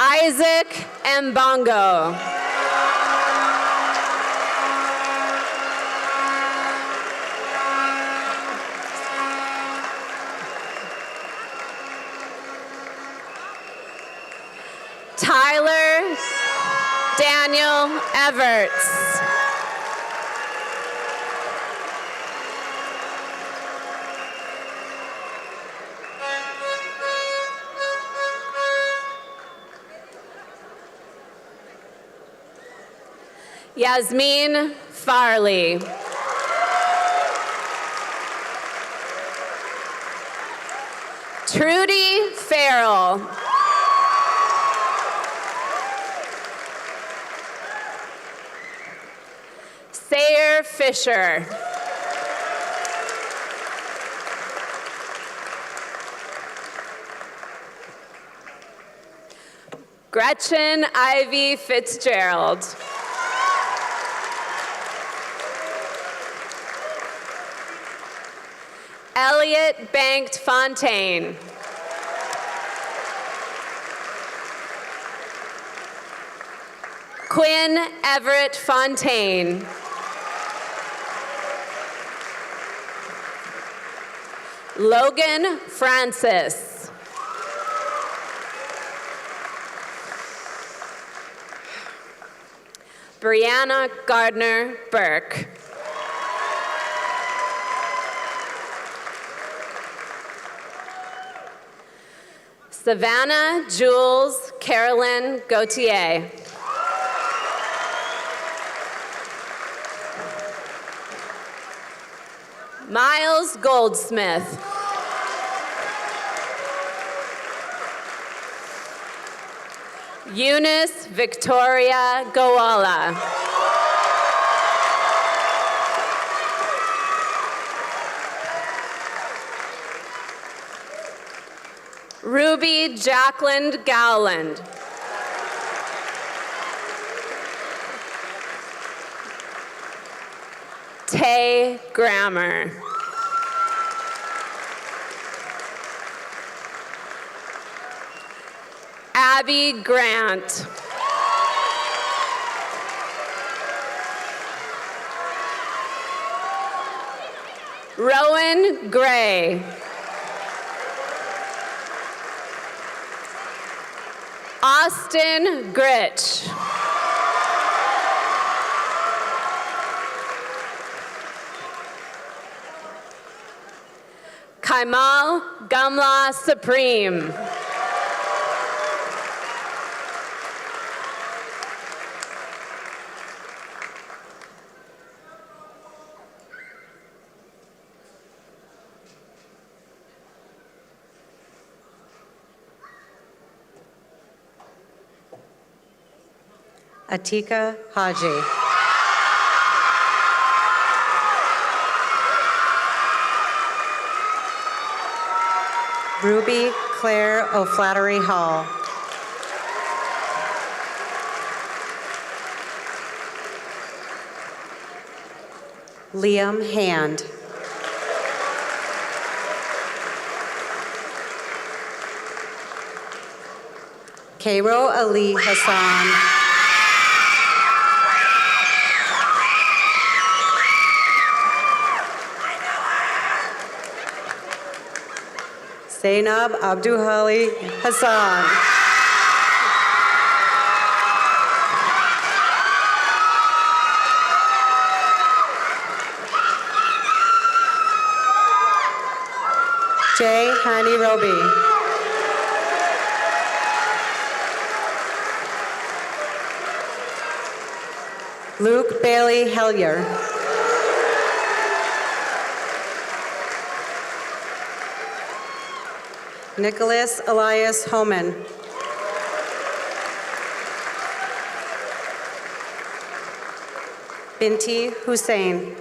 Isaac Mbongo. Tyler Daniel Everts. Yasmin Farley. Trudy Farrell. Sayer Fisher. Gretchen Ivy Fitzgerald. Elliot Banked Fontaine. Quinn Everett Fontaine. Logan Francis. Brianna Gardner Burke. Savannah Jules Carolyn Gauthier. Miles Goldsmith. Eunice Victoria Goala. Ruby Jacqueline Gowland. Tay Grammer. Abby Grant. Rowan Gray. Austin Gritch. Kaimal Gamla Supreme. Atika Haji. Ruby Claire O'Flattery Hall. Liam Hand. Cairo Ali Hassan. Zainab Abduhali Hassan. Jay Hani Roby. Luke Bailey Hellier. Nicholas Elias Homan. Binti Hussein.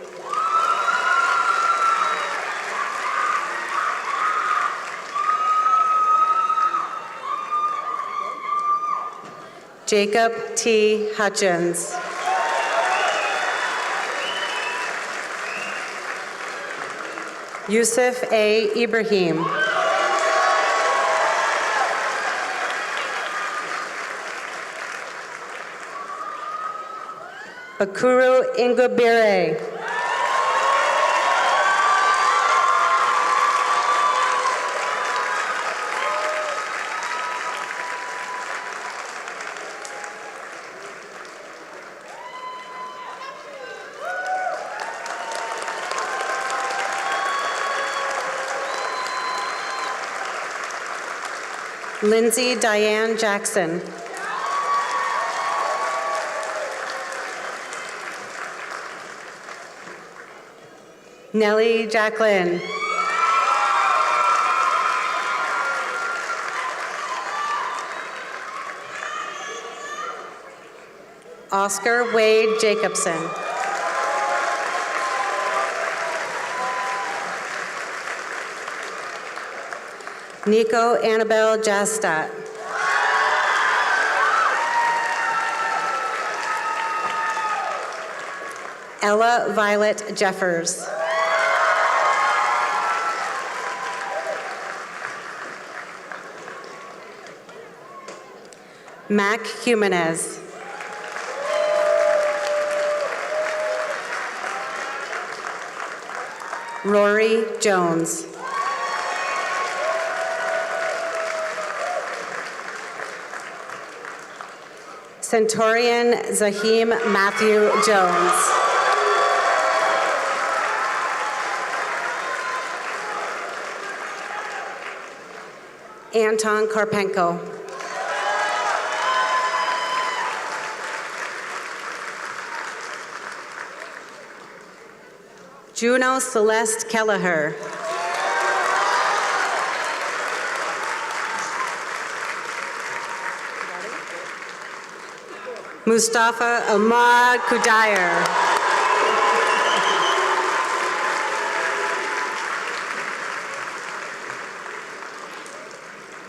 Jacob T. Hutchins. Yusuf A. Ibrahim. Bakuru Ingabire. Lindsay Diane Jackson. Nellie Jacqueline. Oscar Wade Jacobson. Nico Annabelle Jastat. Ella Violet Jeffers. Mac Jimenez. Rory Jones. Centurion Zahim Matthew Jones. Anton Karpenko. Juno Celeste Kelleher. Mustafa Ahmad Kudayer.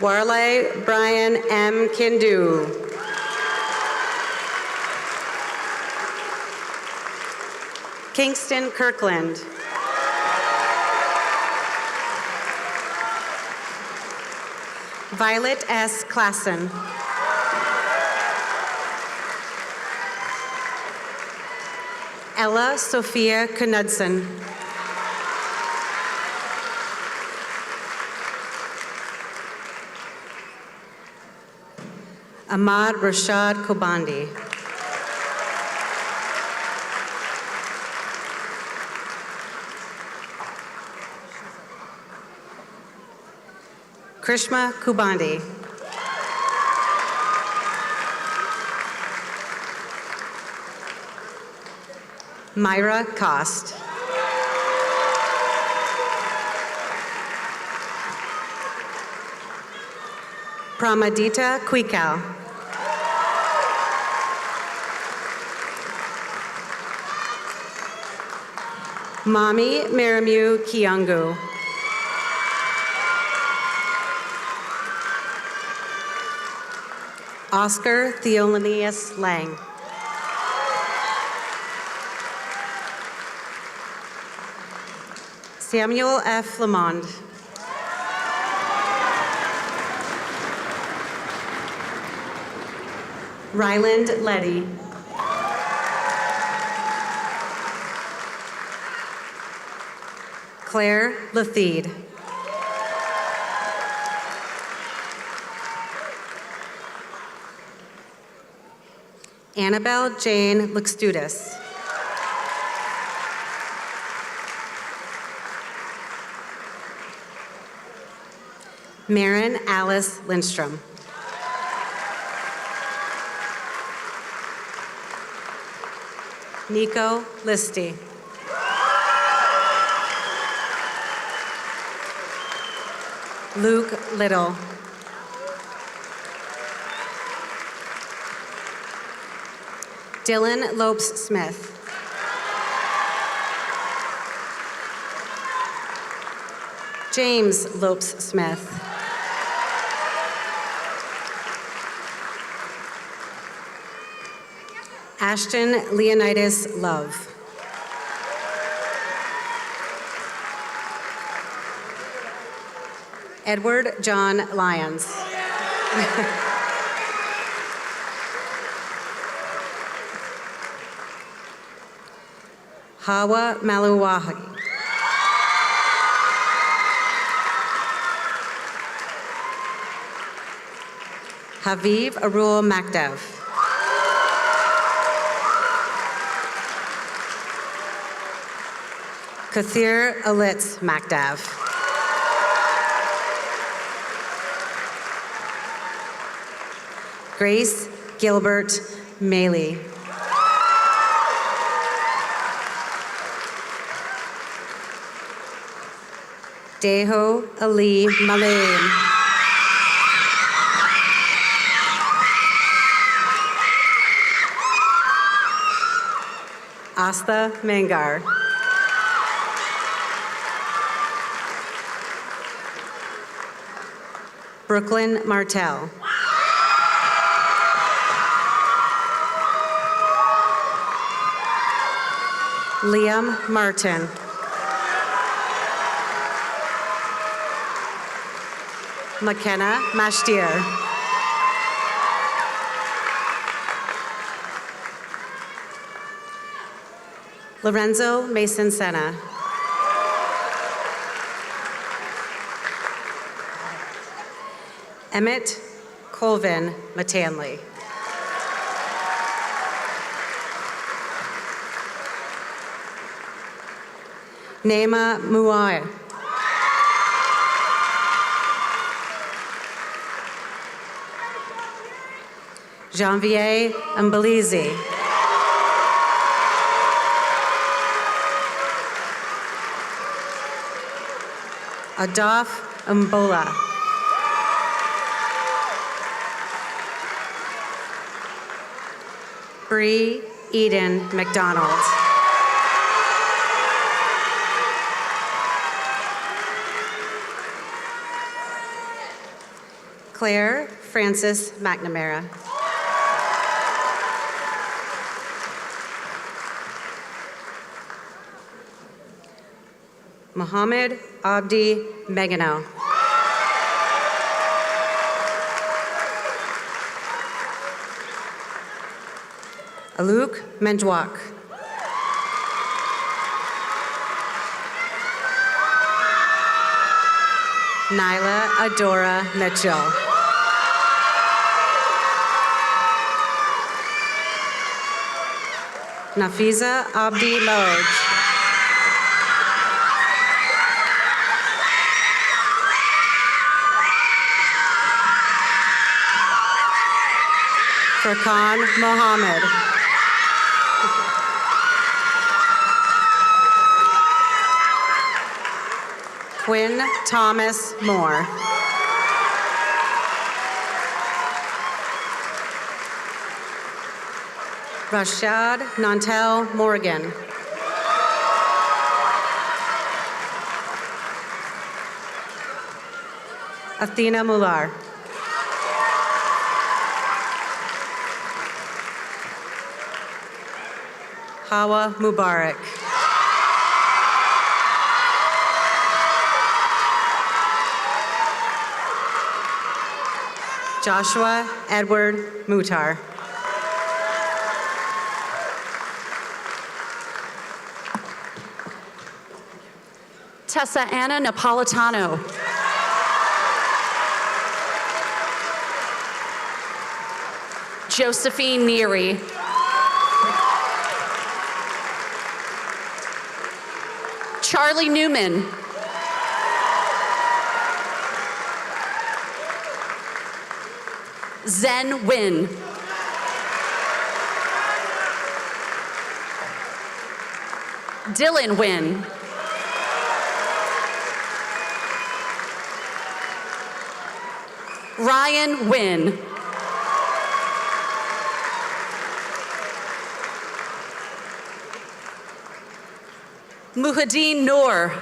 Warley Brian M. Kindu. Kingston Kirkland. Violet S. Klassen. Ella Sophia Knudsen. Ahmad Rashad Kobandi. Krishma Kubandi. Myra Cost. Pramadita Kwikal. Mami Maramu Kiangu. Oscar Theolanius Lang. Samuel F. Lamond. Ryland Letty. Claire Lathede. Annabelle Jane Luxtudis. Marin Alice Lindstrom. Nico Listy. Luke Little. Dylan Lopes Smith. James Lopes Smith. Ashton Leonidas Love. Edward John Lyons. Hawa Maluwahi. Haviv Arul Makdav. Kathir Alitz Makdav. Grace Gilbert Maley. Deho Ali Malaim. Asta Mangar. Brooklyn Martell. Liam Martin. McKenna Mashtier. Lorenzo Mason Senna. Emmett Colvin Matanley. Neema Muai. Janvier Mbalizi. Adolf Mbola. Bree Eden McDonald. Claire Frances McNamara. Mohammed Abdi Megano. Aluk Menjwak. Nyla Adora Mitchell. Nafiza Abdi Loj. Furqan Mohammed. Quinn Thomas Moore. Rashad Nantel Morgan. Athena Mular. Hawa Mubarak. Joshua Edward Mutar. Tessa Anna Napolitano. Josephine Neary. Charlie Newman. Zen Win. Dylan Win. Ryan Win. Muhaddin Noor.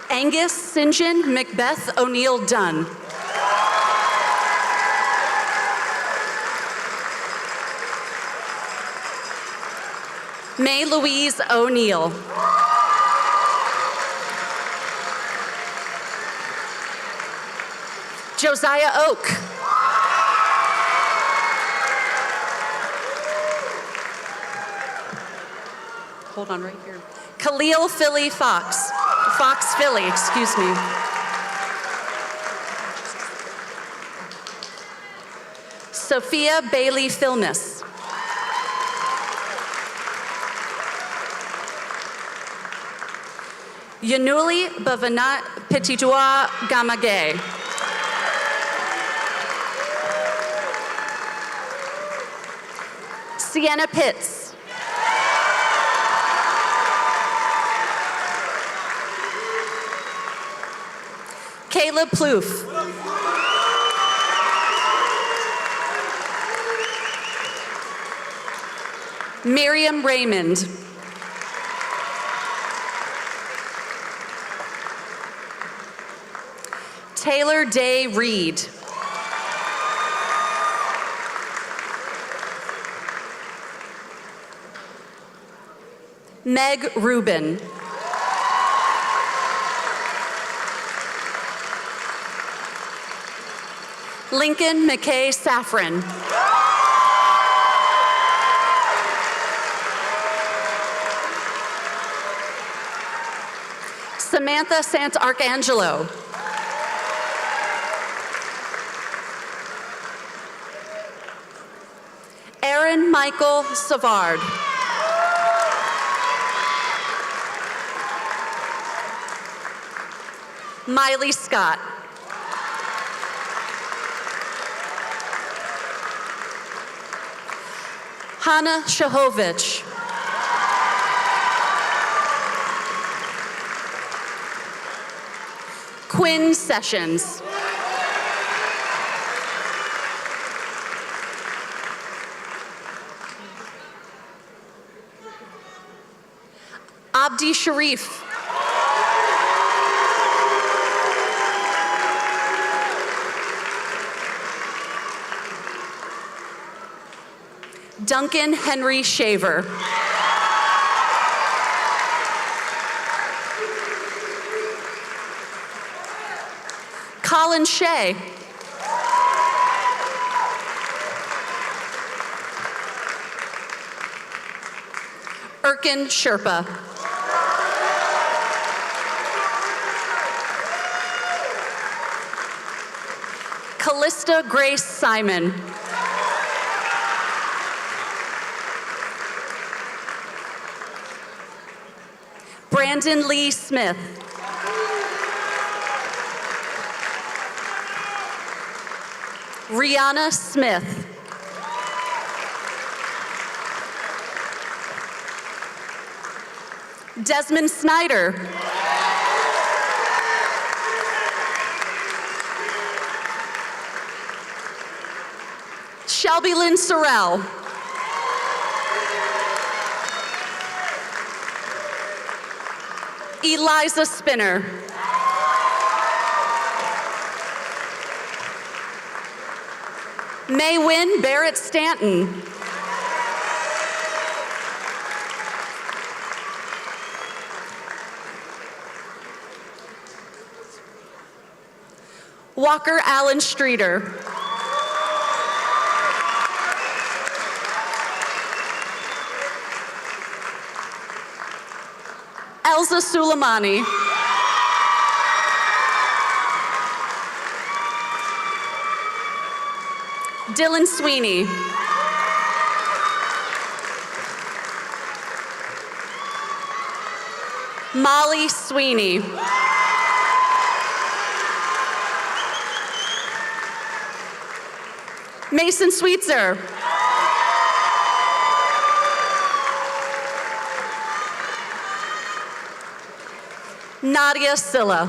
Angus St. Macbeth O'Neill Dunn. May Louise O'Neill. Josiah Oak. Hold on right here. Khalil Philly Fox. Fox Philly, excuse me. Sophia Bailey Filmus. Yanuli Bavanat Petitois Gamagay. Sienna Pitts. Caleb Plouffe. Miriam Raymond. Taylor Day Reed. Meg Rubin. Lincoln McKay Safran. Samantha Sant'Arcangelo. Aaron Michael Savard. Miley Scott. Hannah Shahovich. Quinn Sessions. Abdi Sharif. Duncan Henry Shaver. Colin Shea. Erkin Sherpa. Callista Grace Simon. Brandon Lee Smith. Rihanna Smith. Desmond Snyder. Shelby Lynn Sorrell. Eliza Spinner. Maywin Barrett Stanton. Walker Allen Streeter. Elza Suleimani. Dylan Sweeney. Molly Sweeney. Mason Sweetser. Nadia Silla.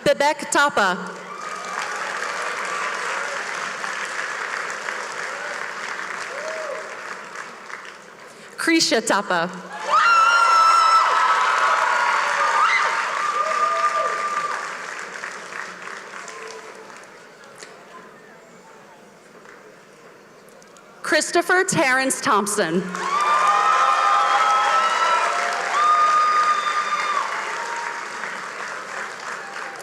Bebek Tapa. Krisha Tapa. Christopher Terrence Thompson.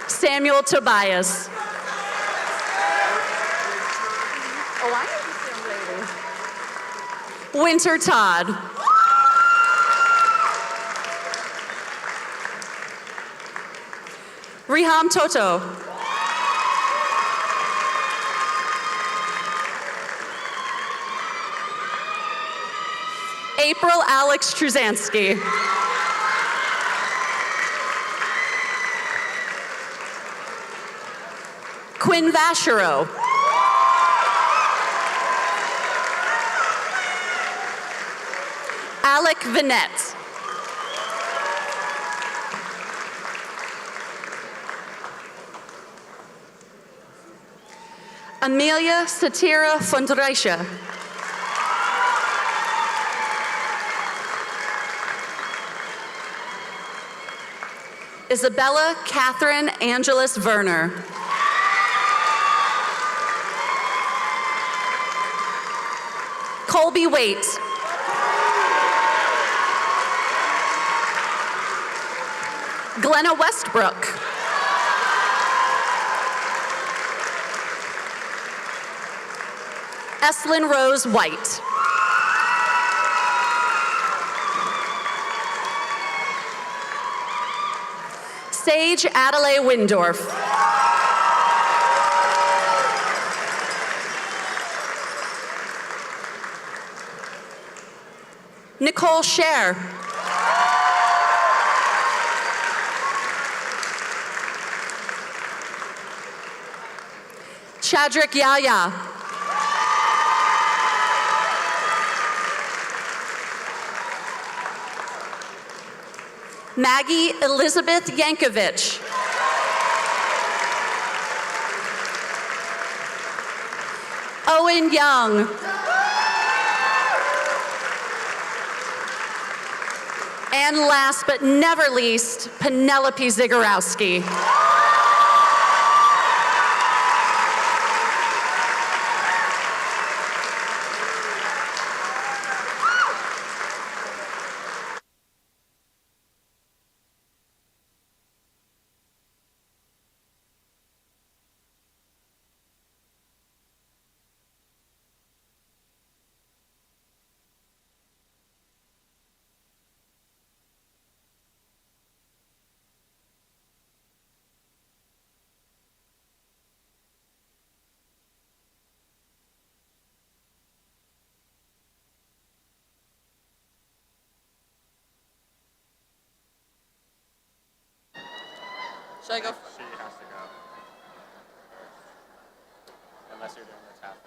Samuel Tobias. Oh, I know this young lady. Winter Todd. Riham Toto. April Alex Truzansky. Quinn Vachereau. Alec Vinette. Amelia Satira Fundreisha. Isabella Catherine Angeles Werner. Colby Waite. Glenna Westbrook. Eslyn Rose White. Sage Adelaide Windorf. Nicole Scher. Chadrick Yaya. Maggie Elizabeth Yankovich. Owen Young. And last but never least, Penelope Zagorowski. Should I go? She has to go. Unless you're doing the tap.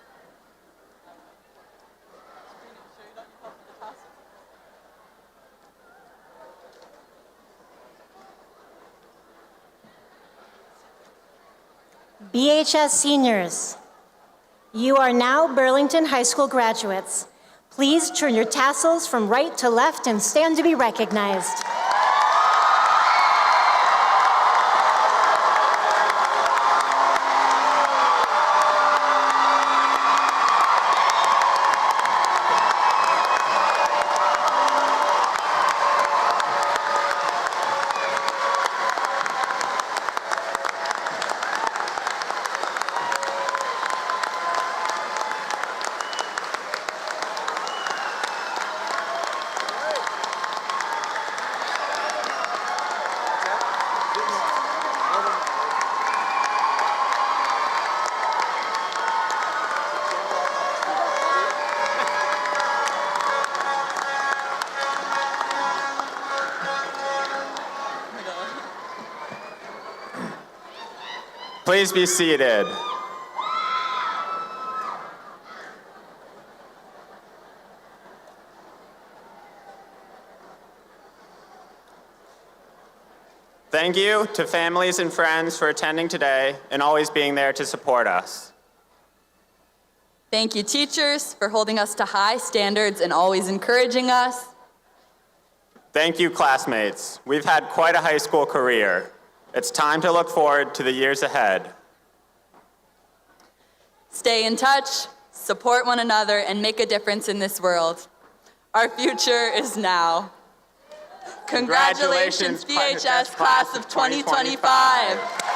BHS seniors, you are now Burlington High School graduates. Please turn your tassels from right to left and stand to be recognized. Please be seated. Thank you to families and friends for attending today and always being there to support us. Thank you, teachers, for holding us to high standards and always encouraging us. Thank you, classmates. We've had quite a high school career. It's time to look forward to the years ahead. Stay in touch, support one another, and make a difference in this world. Our future is now. Congratulations, BHS Class of 2025.